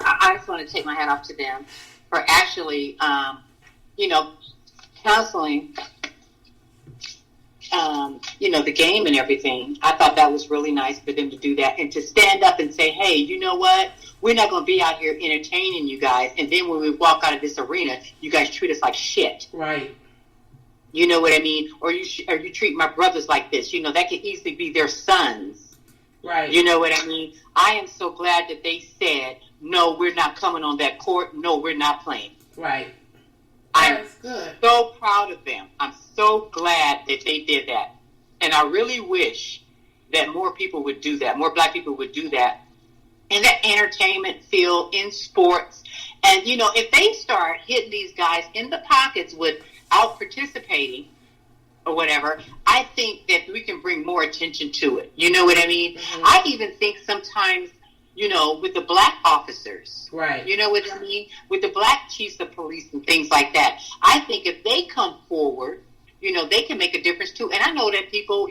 I just want to take my hat off to them for actually, counseling, the game and everything. I thought that was really nice for them to do that and to stand up and say, hey, you know what? We're not going to be out here entertaining you guys. And then when we walk out of this arena, you guys treat us like shit. Right. You know what I mean? Or you treat my brothers like this. That could easily be their sons. Right. You know what I mean? I am so glad that they said, no, we're not coming on that court. No, we're not playing. Right. I'm good. So proud of them. I'm so glad that they did that. And I really wish that more people would do that. More black people would do that. In that entertainment field, in sports. And, if they start hitting these guys in the pockets without participating or whatever, I think that we can bring more attention to it. You know what I mean? Mm-hmm. I even think sometimes with the black officers. Right. You know what I mean? With the black chiefs of police and things like that. I think if they come forward, they can make a difference too. And I know that people,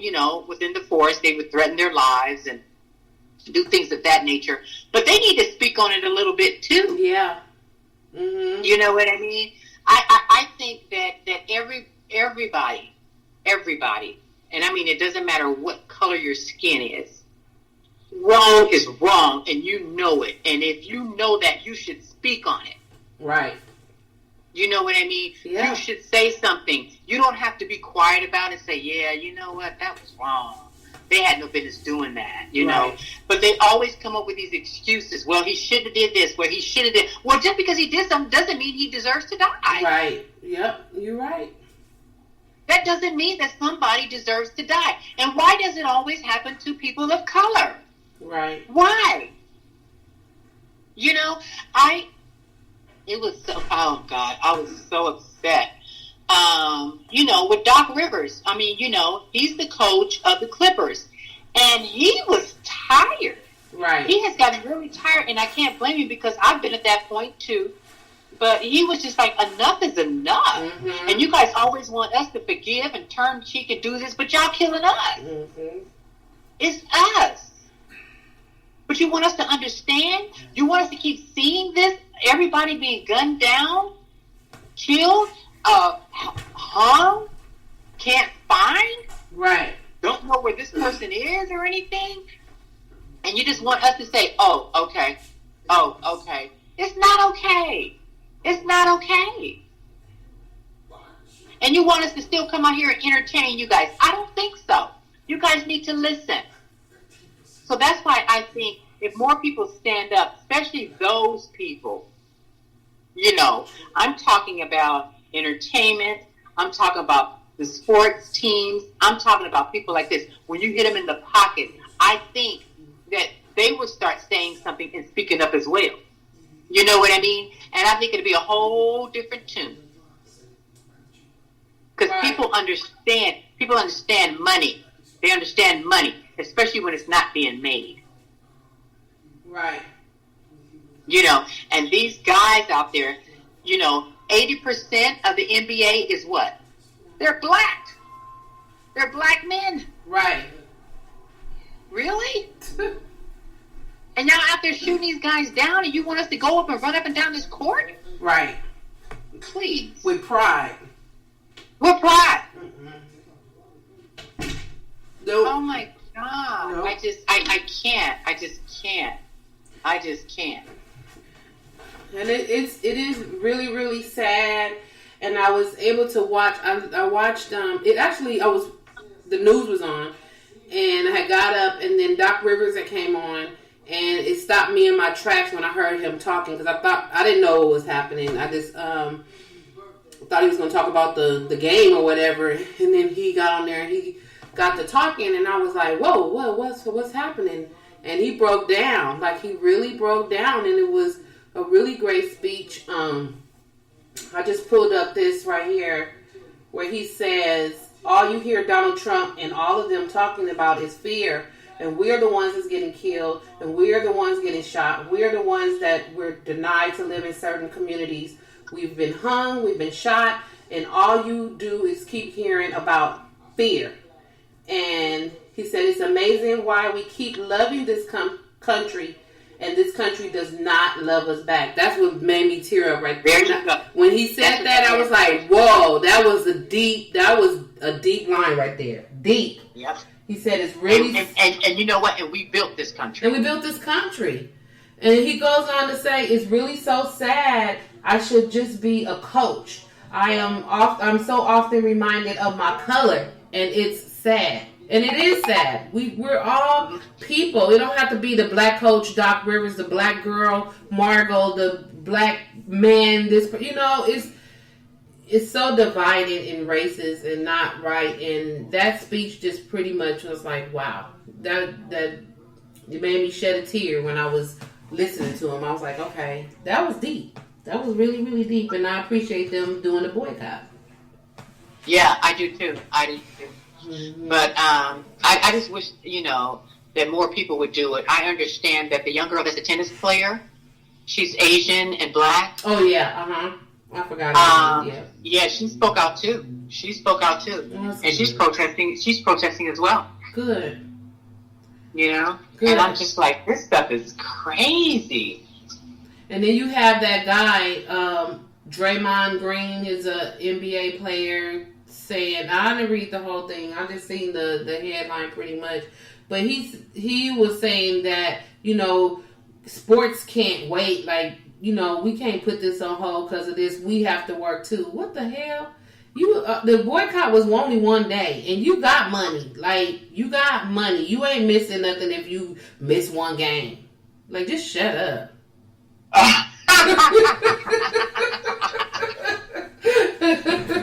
within the force, they would threaten their lives and do things of that nature. But they need to speak on it a little bit too. Yeah. Mm-hmm. You know what I mean? I think that everybody, and I mean, it doesn't matter what color your skin is, wrong is wrong, and you know it. And if you know that, you should speak on it. Right. You know what I mean? Yeah. You should say something. You don't have to be quiet about it. Say, yeah, you know what? That was wrong. They had no business doing that, you know. But they always come up with these excuses. Well, he should have did this. Well, he should have did. Well, just because he did something doesn't mean he deserves to die. Right. Yep. You're right. That doesn't mean that somebody deserves to die. And why does it always happen to people of color? Right. Why? It was so, oh God, I was so upset. With Doc Rivers. I mean, he's the coach of the Clippers. And he was tired. Right. He has gotten really tired, and I can't blame him because I've been at that point too. But he was just like, enough is enough. Mm-hmm. And you guys always want us to forgive and turn cheek and do this, but y'all killing us. Mm-hmm. It's us. But you want us to understand? You want us to keep seeing this? Everybody being gunned down, killed, hung, can't find? Right. Don't know where this person is or anything? And you just want us to say, oh, okay. Oh, okay. It's not okay. It's not okay. And you want us to still come out here and entertain you guys. I don't think so. You guys need to listen. So that's why I think if more people stand up, especially those people, I'm talking about entertainment. I'm talking about the sports teams. I'm talking about people like this. When you hit them in the pocket, I think that they would start saying something and speaking up as well. You know what I mean? And I think it'd be a whole different tune. Because people understand money. They understand money, especially when it's not being made. Right. And these guys out there, 80% of the NBA is what? They're black. They're black men. Right. Really? And y'all out there shooting these guys down, and you want us to go up and run up and down this court? Right. Please. With pride. With pride. Mm-hmm. Nope. Oh my God. Nope. I just can't. And it is really, really sad. And I was able to watch, I watched, the news was on, and I had got up, and then Doc Rivers that came on, and it stopped me in my tracks when I heard him talking, because I didn't know what was happening. I just thought he was going to talk about the game or whatever, and then he got on there and he got to talking, and I was like, whoa, what's happening? And he broke down, like he really broke down, and it was a really great speech. I just pulled up this right here where he says, all you hear Donald Trump and all of them talking about is fear. And we're the ones that's getting killed. And we're the ones getting shot. We're the ones that we're denied to live in certain communities. We've been hung. We've been shot. And all you do is keep hearing about fear. And he said, it's amazing why we keep loving this country. And this country does not love us back. That's what made me tear up right there. When he said that, I was like, whoa, that was a deep line right there. Deep. Yep. He said it's really... And you know what? And we built this country. And he goes on to say, it's really so sad. I should just be a coach. I'm so often reminded of my color. And it's sad. And it is sad. We're all people. It don't have to be the black coach, Doc Rivers, the black girl, Margot, the black man. It's so divided and racist and not right. And that speech just pretty much was like, wow, that it made me shed a tear when I was listening to him. I was like, okay, that was deep. That was really, really deep. And I appreciate them doing the boycott. Yeah, I do too. Mm-hmm. But I just wish, that more people would do it. I understand that the young girl that's a tennis player, she's Asian and black. Oh yeah, I forgot. Yeah, she spoke out too. And she's protesting. She's protesting as well. Good. Good. And I'm just like, this stuff is crazy. And then you have that guy, Draymond Green, is a NBA player, saying, I didn't read the whole thing. I just seen the headline pretty much. But he was saying that, sports can't wait. Like, we can't put this on hold because of this. We have to work too. What the hell? The boycott was only one day, and you got money. Like, you got money. You ain't missing nothing if you miss one game. Like, just shut up.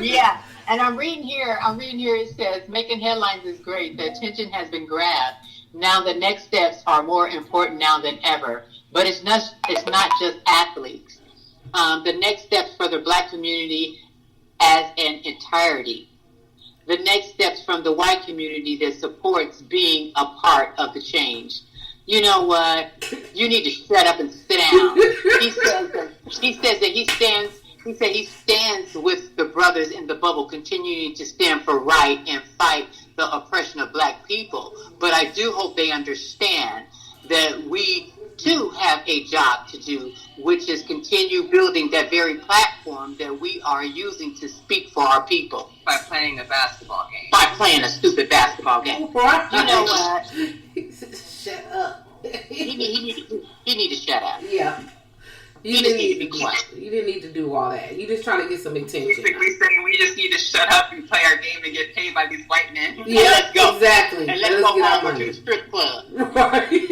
Yeah, and I'm reading here. It says, making headlines is great. The attention has been grabbed. Now the next steps are more important now than ever. But it's not just athletes. The next steps for the black community as an entirety. The next steps from the white community that supports being a part of the change. You know what? You need to shut up and sit down. He says that he stands with the brothers in the bubble, continuing to stand for right and fight the oppression of black people. But I do hope they understand that we too have a job to do, which is continue building that very platform that we are using to speak for our people. By playing a basketball game. By playing a stupid basketball game. You know what? Shut up. He need to shut up. Yeah. You just need to be quiet. You didn't need to do all that. You just trying to get some attention. Basically saying we just need to shut up and play our game and get paid by these white men. Yeah, let's go. Exactly. And let's go over to the strip club. Right.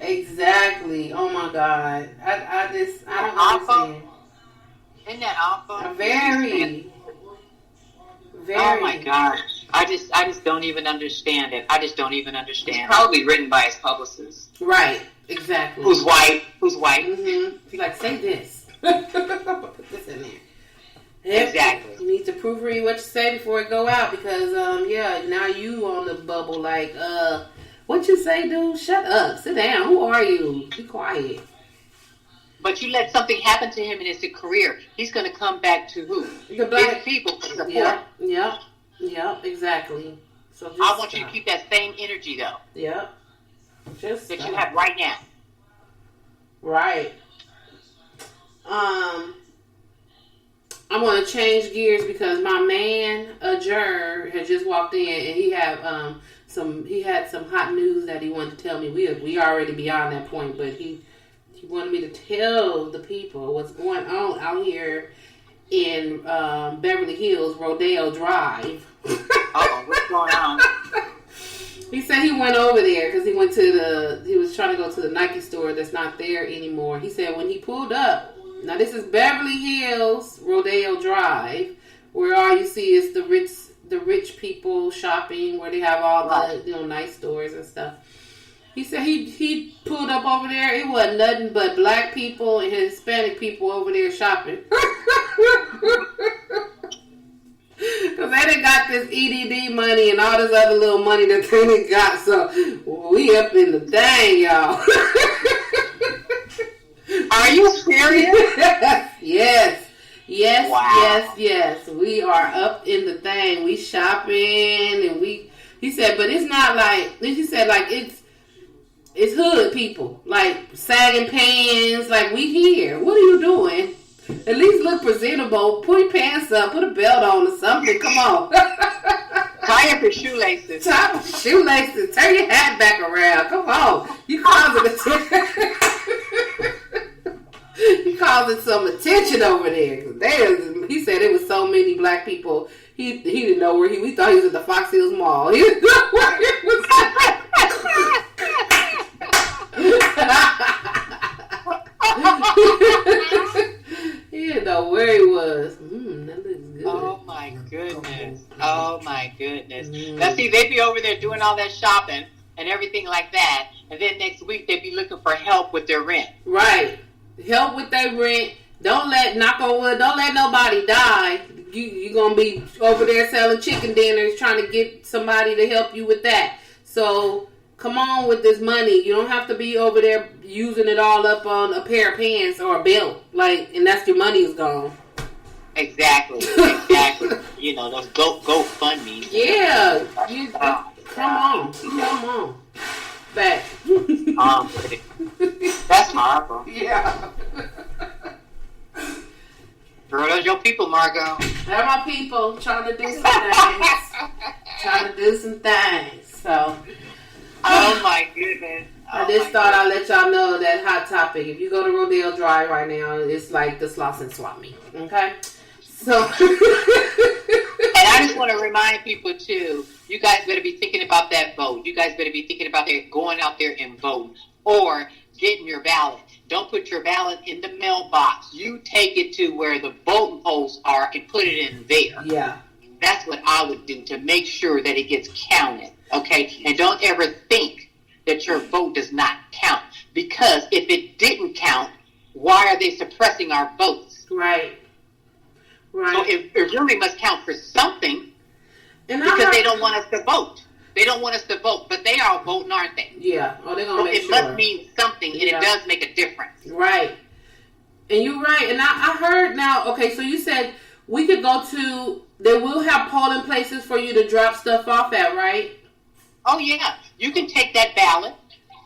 Exactly. Oh my God. I don't understand. Isn't that awful? Very. Oh my God. I just don't even understand it. It's probably written by his publicist. Right. Exactly. Who's white? Mm-hmm. He's like, say this. Put this in there. Exactly. You need to proofread what you say before it go out because, now you on the bubble like, what you say, dude? Shut up. Sit down. Who are you? Be quiet. But you let something happen to him in his career, he's going to come back to who? The black his people to support. Yep, exactly. So just I want you to keep that same energy, though. Yep. Just that you have right now. Right. I want to change gears because my man, Jer, had just walked in and he had some hot news that he wanted to tell me. We already beyond that point, but he wanted me to tell the people what's going on out here in Beverly Hills, Rodeo Drive. What's going on? He said he went over there because he was trying to go to the Nike store that's not there anymore. He said when he pulled up, now this is Beverly Hills, Rodeo Drive, where all you see is the rich people shopping, where they have all the nice stores and stuff. He said he pulled up over there. It wasn't nothing but black people and Hispanic people over there shopping. Because they done got this EDD money and all this other little money that they done got. So we up in the thing, y'all. Are you serious? Yes. Wow. Yes. We are up in the thing. We shopping and he said, but it's not like, he said like it's hood people, like sagging pants, like we here. What are you doing? At least look presentable. Put your pants up. Put a belt on or something. Come on. Tie up your shoelaces. Tie up your shoelaces. Turn your hat back around. Come on. You causing some attention over there. He said it was so many black people. He didn't know where we thought he was at the Fox Hills Mall. He didn't know where he was at. He didn't know where he was. That looks good. Oh my goodness. Now see, they be over there doing all that shopping and everything like that, and then next week they be looking for help with their rent. Right. Help with their rent. Knock on wood, don't let nobody die. you're going to be over there selling chicken dinners trying to get somebody to help you with that. So come on with this money. You don't have to be over there using it all up on a pair of pants or a belt. And that's your money is gone. Exactly. You know, those GoFundMe. Yeah. Come on. Back. That's horrible. Yeah. Girl, those your people, Margot. They're my people trying to do some things. So. Oh my goodness. I just thought I'd let y'all know that hot topic. If you go to Rodeo Drive right now, it's like the Sloss and Swap Meet. Okay? So. And I just want to remind people, too, you guys better be thinking about that vote. You guys better be thinking about going out there and vote or getting your ballot. Don't put your ballot in the mailbox. You take it to where the voting polls are and put it in there. Yeah. That's what I would do to make sure that it gets counted. Okay? And don't ever think that your vote does not count. Because if it didn't count, why are they suppressing our votes? Right. So it really must count for something because they don't want us to vote. They don't want us to vote, but they are voting, aren't they? Yeah. Oh, they're going to make sure. It must mean something, and it does make a difference. Right. And you're right. And I heard now, okay, so you said we could go to, they will have polling places for you to drop stuff off at, right? Oh, yeah. You can take that ballot.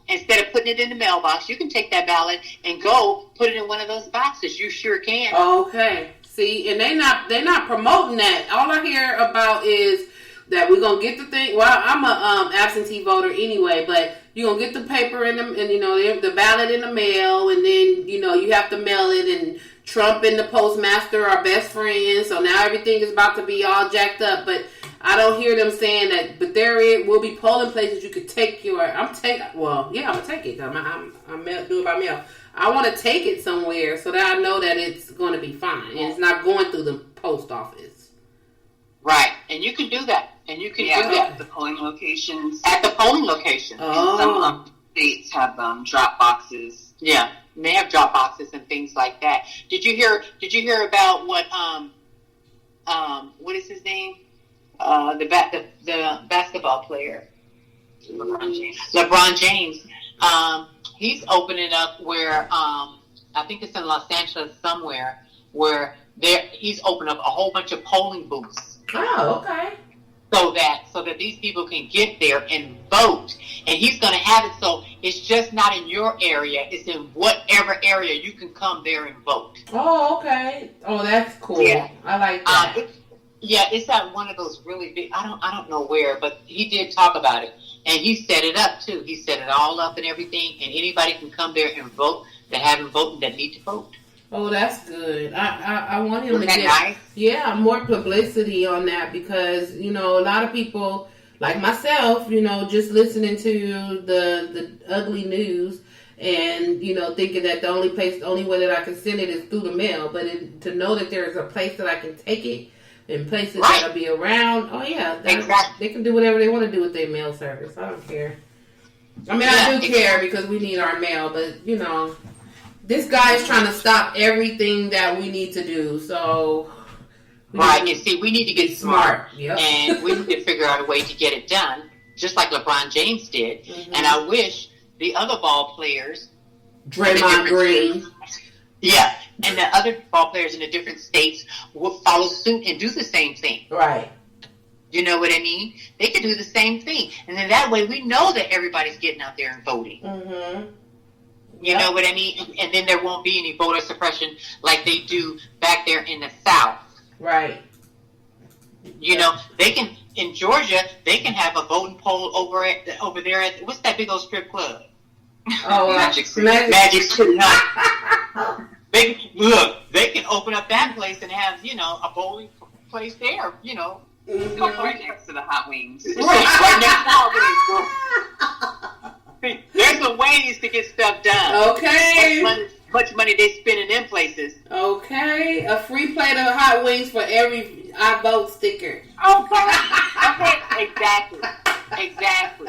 Instead of putting it in the mailbox, you can take that ballot and go put it in one of those boxes. You sure can. Okay. See, and they're not promoting that. All I hear about is that we're gonna get the thing. Well, I'm a absentee voter anyway, but you're gonna get the paper and the ballot in the mail, and then you have to mail it. And Trump and the postmaster are best friends, so now everything is about to be all jacked up. But I don't hear them saying that. But there will be polling places you could take your. I'm gonna take it. I'm do it by mail. I want to take it somewhere so that I know that it's going to be fine and it's not going through the post office. Right, and you can do that. And you can do that at the polling locations. At the polling location. Oh. Some states have drop boxes. Yeah, and they have drop boxes and things like that. Did you hear about what is his name? The basketball player, LeBron James. He's opening up where I think it's in Los Angeles somewhere where he's opened up a whole bunch of polling booths. Oh, okay. So that these people can get there and vote. And he's going to have it so it's just not in your area. It's in whatever area you can come there and vote. Oh, okay. Oh, that's cool. Yeah. I like that. It's at one of those really big, I don't know where, but he did talk about it. And he set it up, too. He set it all up and everything. And anybody can come there and vote that haven't voted that need to vote. Oh, that's good. I want him to get nice? More publicity on that because, a lot of people like myself, just listening to the ugly news and, thinking that the only way that I can send it is through the mail. But to know that there's a place that I can take it and places that'll be around, they can do whatever they want to do with their mail service. I don't care. I mean, I do care because we need our mail, but, this guy is trying to stop everything that we need to do, so... and see, we need to get smart. Yep. And we need to figure out a way to get it done, just like LeBron James did. Mm-hmm. And I wish the other ball players... Draymond Green. Yeah, and the other ball players in the different states would follow suit and do the same thing. Right. You know what I mean? They could do the same thing. And then that way we know that everybody's getting out there and voting. Mm-hmm. You know what I mean? And then there won't be any voter suppression like they do back there in the South. Right. They can, in Georgia, they can have a voting poll over there at, what's that big old strip club? Oh, Magic City. Magic City. They can open up that place and have, a bowling place there, Mm-hmm. Right next to the Hot Wings. Right next to the Hot Wings. There's some ways to get stuff done. Okay. Much money they spend in them places. Okay. A free plate of Hot Wings for every I vote sticker. Okay. Exactly.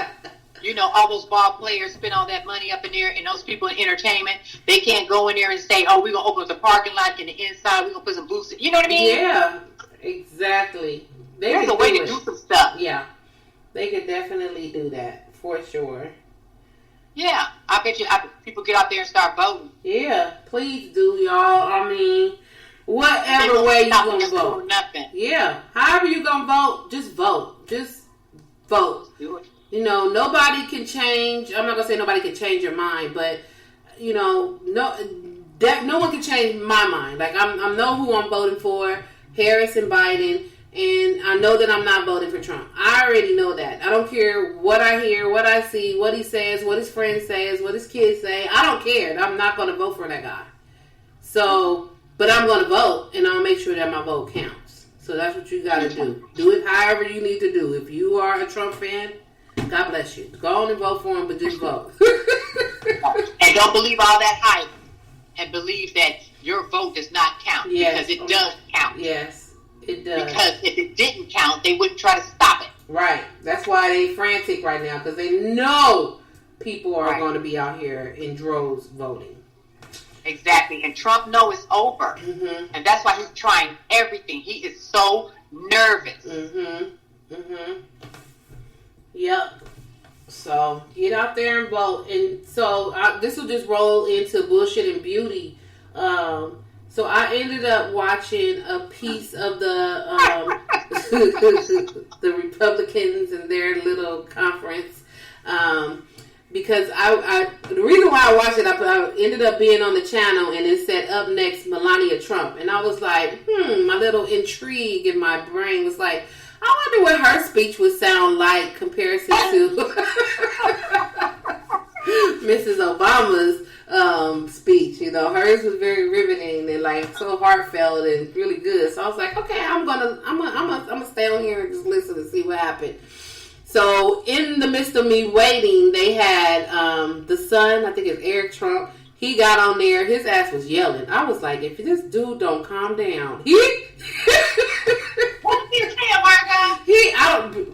All those ball players spend all that money up in there, and those people in entertainment, they can't go in there and say, oh, we're going to open up the parking lot in the inside, we're going to put some booths. You know what I mean? Yeah. Exactly. There's a way to do some stuff. Yeah. They could definitely do that, for sure. Yeah. I bet you people get out there and start voting. Yeah. Please do, y'all. I mean, whatever way you going to vote. Nothing. Yeah. However you going to vote, just vote. Just vote. Do it. You know, nobody can change. I'm not going to say nobody can change your mind, but, you know, no one can change my mind. Like, I know who I'm voting for, Harris and Biden, and I know that I'm not voting for Trump. I already know that. I don't care what I hear, what I see, what he says, what his friends says, what his kids say. I don't care. I'm not going to vote for that guy. So, but I'm going to vote, and I'll make sure that my vote counts. So that's what you got to do. Do it however you need to do. If you are a Trump fan, God bless you. Go on and vote for him, but just vote. And don't believe all that hype. And believe that your vote does not count. Yes. Because it does count. Yes, it does. Because if it didn't count, they wouldn't try to stop it. Right. That's why they frantic right now. Because they know people are going to be out here in droves voting. Exactly. And Trump knows it's over. Mm-hmm. And that's why he's trying everything. He is so nervous. Mm-hmm. Mm-hmm. Yep. So, get out there and vote. And so, this will just roll into bullshit and beauty. So, I ended up watching a piece of the the Republicans and their little conference. Because the reason why I watched it, I ended up being on the channel and it said up next Melania Trump. And I was like, my little intrigue in my brain was like, I wonder what her speech would sound like comparison to Mrs. Obama's speech. You know, hers was very riveting and like so heartfelt and really good. So I was like, okay, I'm gonna stay on here and just listen and see what happened. So in the midst of me waiting, they had the son, I think it's Eric Trump. He got on there. His ass was yelling. I was like, if this dude don't calm down, What's he saying, Margot?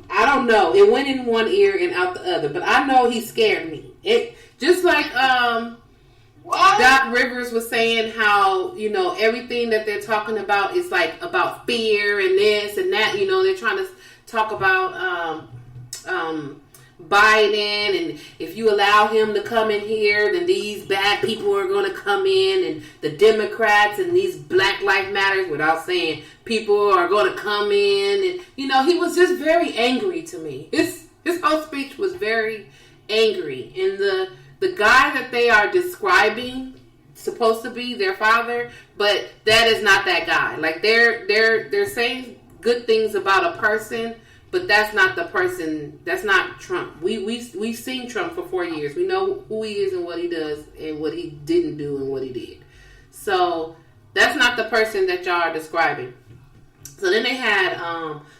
I don't know. It went in one ear and out the other, but I know he scared me. It just like Doc Rivers was saying how, you know, everything that they're talking about is like about fear and this and that. You know, they're trying to talk about Biden, and if you allow him to come in here, then these bad people are going to come in, and the Democrats and these Black Lives Matters, without saying, people are going to come in, and you know, he was just very angry to me. His whole speech was very angry, and the guy that they are describing supposed to be their father, but that is not that guy. Like they're saying good things about a person, but that's not the person. That's not Trump. We've seen Trump for 4 years. We know who he is and what he does and what he didn't do and what he did. So that's not the person that y'all are describing. So then they had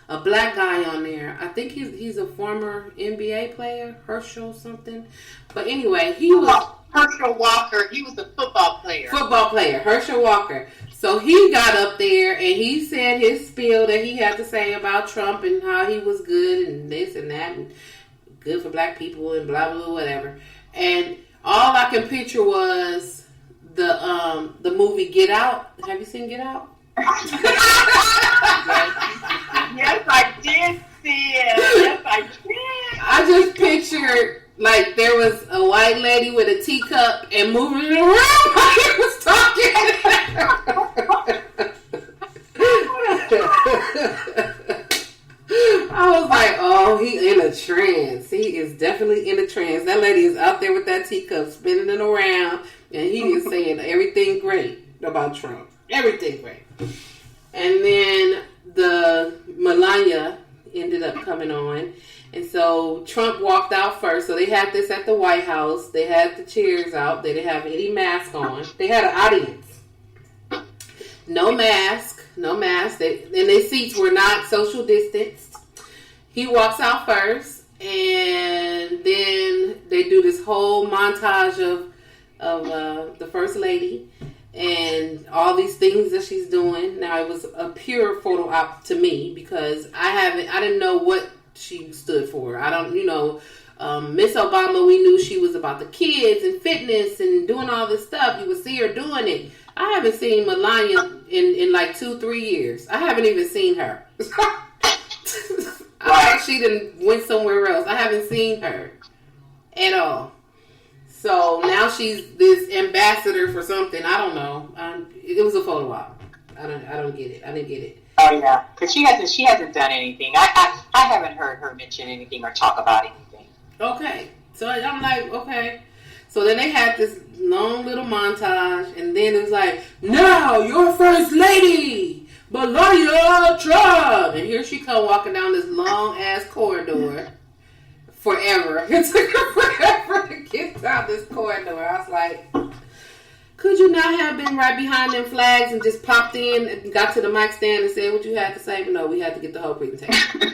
a black guy on there. I think he's a former NBA player, Herschel something. But anyway, he was Herschel Walker. He was a football player. Herschel Walker. So he got up there and he said his spiel that he had to say about Trump and how he was good and this and that and good for black people and blah blah whatever. And all I can picture was the movie Get Out. Have you seen Get Out? Yes, I did see it. Yes, I did. I just pictured like there was a white lady with a teacup and moving it around while he was talking. I was like, oh, he in a trance. He is definitely in a trance. That lady is out there with that teacup spinning it around, and he is saying everything great about Trump. Everything great. And then the Melania ended up coming on. And so Trump walked out first. So they had this at the White House. They had the chairs out. They didn't have any mask on. They had an audience. No mask. And their seats were not social distanced. He walks out first. And then they do this whole montage of the First Lady. And all these things that she's doing. Now, it was a pure photo op to me because I didn't know what she stood for. I don't, Miss Obama, we knew she was about the kids and fitness and doing all this stuff. You would see her doing it. I haven't seen Melania in like 2-3 years. I haven't even seen her. I thought she done went somewhere else. I haven't seen her at all. So now she's this ambassador for something. I don't know. It was a photo op. I don't get it. I didn't get it. Oh yeah, because she hasn't done anything. I haven't heard her mention anything or talk about anything. Okay, so I'm like, okay. So then they had this long little montage, and then it was like, now your first lady, Melania Trump, and here she come walking down this long ass corridor. Forever. It took her forever to get down this corridor. I was like, could you not have been right behind them flags and just popped in and got to the mic stand and said what you had to say? But no, we had to get the whole presentation.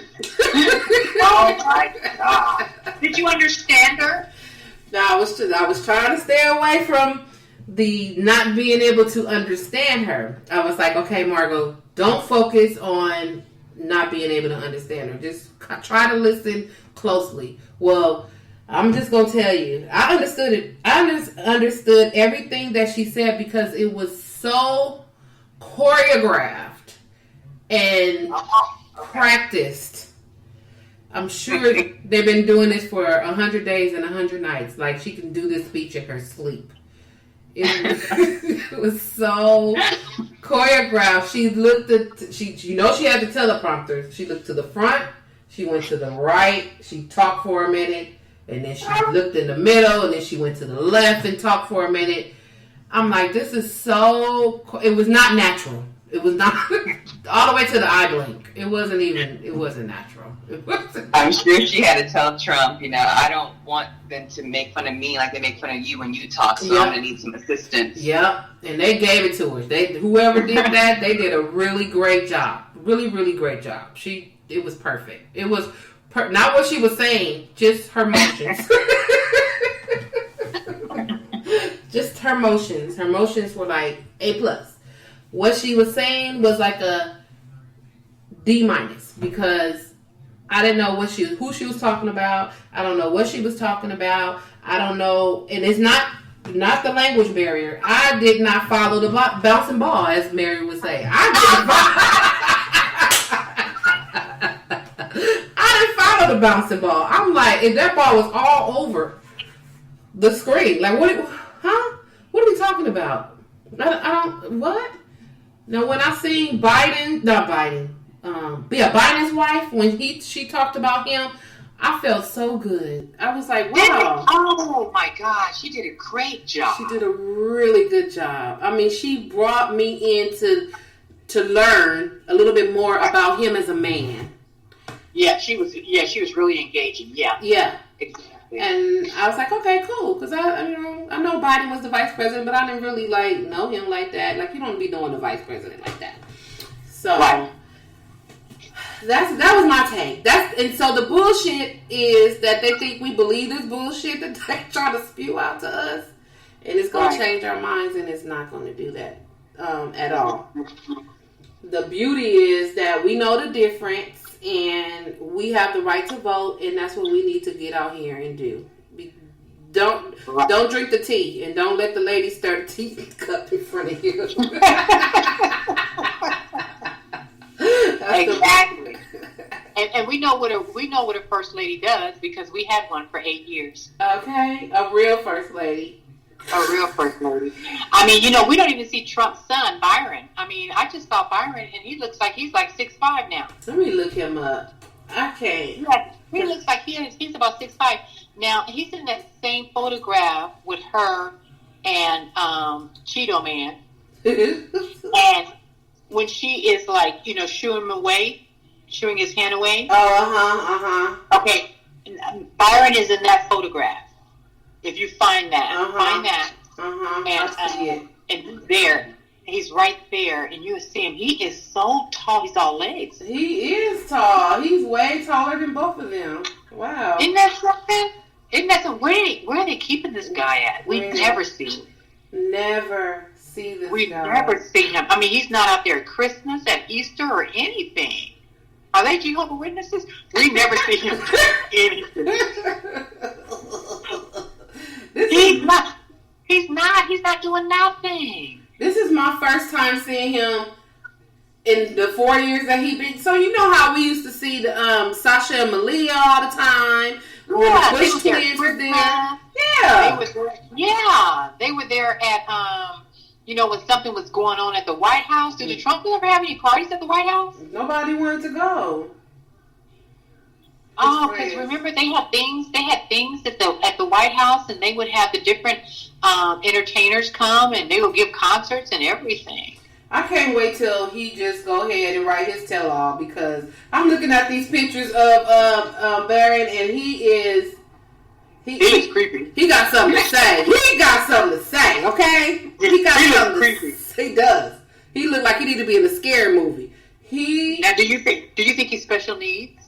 Oh my God. Did you understand her? No, I was trying to stay away from the not being able to understand her. I was like, okay, Margot, don't focus on not being able to understand her. Just try to listen closely. Well, I'm just gonna tell you, I understood it. I understood everything that she said because it was so choreographed and practiced. I'm sure they've been doing this for 100 days and 100 nights. Like, she can do this speech in her sleep. It was so choreographed. She looked at she had the teleprompter. She looked to the front. She went to the right. She talked for a minute. And then she looked in the middle. And then she went to the left and talked for a minute. I'm like, this is so... It was not natural. It was not... all the way to the eye blink. It wasn't natural. It wasn't. I'm sure she had to tell Trump, I don't want them to make fun of me like they make fun of you when you talk, so I'm going to need some assistance. Yep. And they gave it to her. Whoever did that, they did a really great job. Really, really great job. It was perfect. It was not what she was saying, just her motions. Just her motions. Her motions were like A+. What she was saying was like a D- because I didn't know who she was talking about. I don't know what she was talking about. I don't know, and it's not the language barrier. I did not follow the bouncing ball, as Mary would say. I didn't follow the bouncing ball. I'm like, if that ball was all over the screen, like what are we talking about? I don't what? Now when I seen Biden's wife, when she talked about him, I felt so good. I was like, wow. Oh my God, she did a great job. She did a really good job. I mean, she brought me in to learn a little bit more about him as a man. Yeah, she was really engaging. Yeah. Yeah. Exactly. And I was like, okay, cool, because I know Biden was the vice president, but I didn't really know him like that. Like, you don't be knowing the vice president like that. So right. that was my take. And so the bullshit is that they think we believe this bullshit that they try to spew out to us, and it's going to change our minds, and it's not going to do that at all. The beauty is that we know the difference. And we have the right to vote, and that's what we need to get out here and do. Don't drink the tea, and don't let the lady stir the tea cup in front of you. Exactly. And we know what a first lady does because we had one for 8 years. Okay, a real first lady. A real first lady. I mean, we don't even see Trump's son, Byron. I mean, I just saw Byron, and he looks like he's like 6'5" now. Let me look him up. I can't. Yeah, he looks like he's about 6'5". Now, he's in that same photograph with her and Cheeto Man. And when she is like, shooing his hand away. Oh, Okay, Byron is in that photograph. If you find that, find that, and he's there. He's right there, and you see him. He is so tall. He's all legs. He is tall. He's way taller than both of them. Wow. Isn't that something? Where are they keeping this guy at? We've never seen him. Never see this We've guy. never seen him. I mean, he's not out there at Christmas, at Easter, or anything. Are they Jehovah's Witnesses? We never see him do anything. He's not doing nothing. This is my first time seeing him in the 4 years that he been. So you know how we used to see the Sasha and Malia all the time. Yeah, the Bush twins were there. They were there at when something was going on at the White House. Did the Trump ever have any parties at the White House? Nobody wanted to go. Oh, because remember they had things at the White House, and they would have the different entertainers come, and they would give concerts and everything. I can't wait till he just go ahead and write his tell-all, because I'm looking at these pictures of Barron, and he looks creepy. He got something to say. Okay? He got something creepy. He does. He look like he need to be in a scary movie. Now, do you think he's special needs?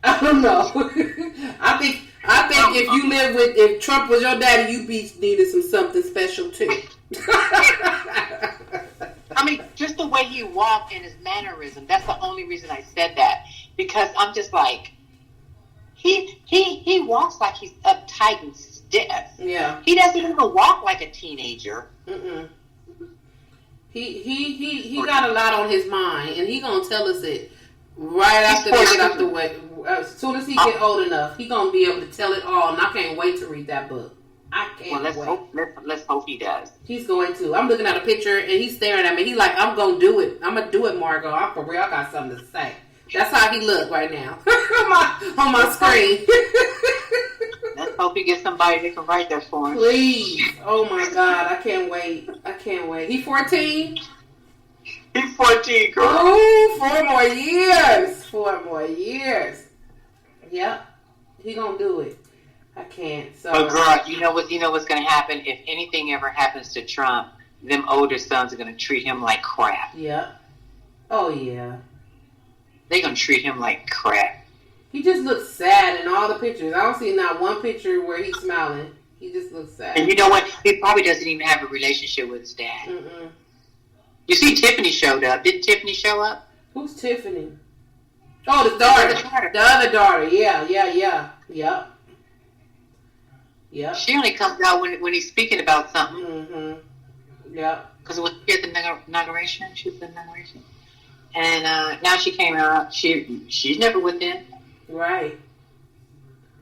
I don't know. I think if Trump was your daddy, you'd be needing something special too. I mean, just the way he walked and his mannerism, that's the only reason I said that. Because I'm just like, he walks like he's uptight and stiff. Yeah. He doesn't even walk like a teenager. Mm-mm. He got a lot on his mind, and he gonna tell us it right after they get out the way. As soon as he get old enough, he gonna be able to tell it all, and I can't wait to read that book. I can't wait. Let's hope he does. He's going to. I'm looking at a picture, and he's staring at me. He's like, I'm gonna do it. I'm gonna do it, Margot. I'm for real. I got something to say. That's how he look right now on my screen. Let's hope he gets somebody that can write that for him. Please. Oh my God, I can't wait. He 14? He's 14, girl. Oh, 4 more years. 4 more years. Yep. He gonna do it. I can't. So, girl, you know what's gonna happen if anything ever happens to Trump? Them older sons are gonna treat him like crap. Yep. Oh yeah. They're gonna treat him like crap. He just looks sad in all the pictures. I don't see not one picture where he's smiling. He just looks sad. And you know what? He probably doesn't even have a relationship with his dad. Mm-mm. You see, Tiffany showed up. Didn't Tiffany show up? Who's Tiffany? Oh, the daughter. The other daughter. Yeah. Yep. She only comes out when he's speaking about something. Mm-hmm. Yep. Because when she had the inauguration, she was at the inauguration. And now she came out. She's never with him. Right.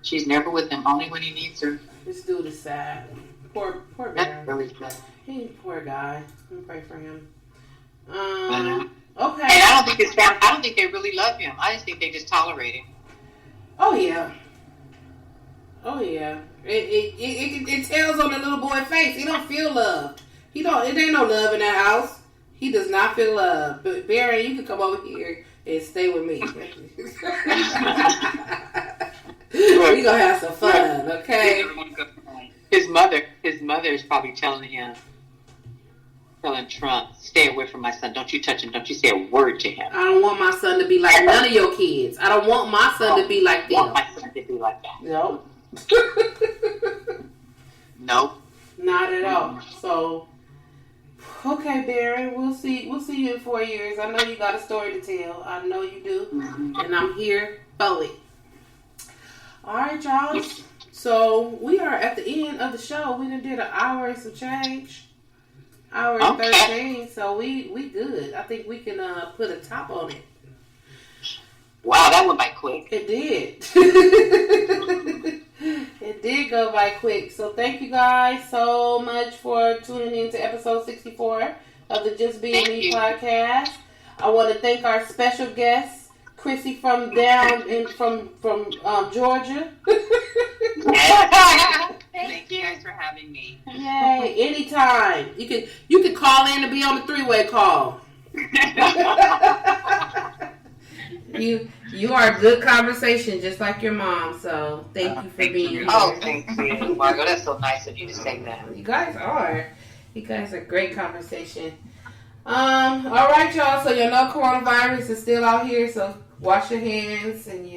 She's never with him. Only when he needs her. This dude is sad. Poor man. That's really sad. He poor guy. I'm pray for him. Okay. And I don't think I don't think they really love him. I just think they just tolerate him. Oh yeah. It tells on the little boy's face. He don't feel loved. It ain't no love in that house. He does not feel loved. But Barry, you can come over here and stay with me. We gonna have some fun, okay? His mother is probably telling Trump, stay away from my son. Don't you touch him. Don't you say a word to him. I don't want my son to be like none of your kids. I don't want my son to be like them. I don't want my son to be like that. Nope. Nope. Not at all. So, okay, Barry, we'll see you in 4 years. I know you got a story to tell. I know you do. Mm-hmm. And I'm here for it. All right, y'all. So, we are at the end of the show. We done did an hour and some change. Hour and 13. So, we good. I think we can put a top on it. Wow, that went by quick. It did. It did go by quick. So thank you guys so much for tuning in to episode 64 of the Just Being Me podcast. I want to thank our special guest, Chrissy from Georgia. Thank you guys for having me. Yay! Anytime you can call in and be on the 3-way call. You are a good conversation, just like your mom. So thank you for being here. Oh, thank you, Margot. That's so nice of you to say that. You guys are great conversation. All right, y'all. So you know coronavirus is still out here. So wash your hands and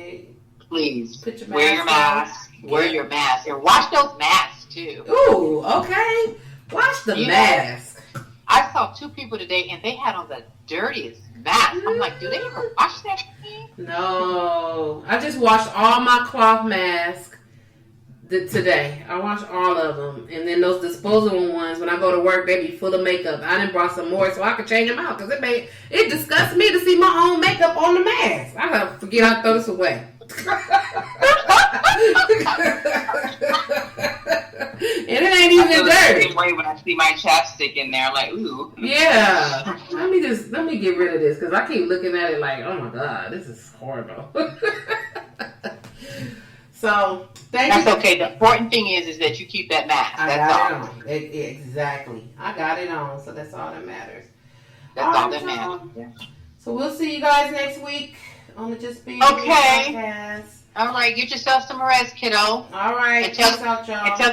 please put your wear your mask. Wear your mask and wash those masks too. Ooh, okay. Wash the mask. I saw two people today, and they had on the dirtiest mask. I'm like, do they ever wash that thing? No. I just washed all my cloth masks today. I washed all of them. And then those disposable ones, when I go to work, they be full of makeup. I done brought some more so I could change them out because it disgusts me to see my own makeup on the mask. I gotta forget how to throw this away. And it ain't even dirty. The same way when I see my chapstick in there, I'm like, ooh. Yeah. Let me get rid of this because I keep looking at it like, oh my God, this is horrible. So thank you. That's okay. The important thing is that you keep that mask. That's all. I got it on. Exactly. I got it on, so that's all that matters. That's all that matters. So we'll see you guys next week on the Just Being Okay. podcast. All right, get yourself some rest, kiddo. All right. And tell, Peace out, y'all. and tell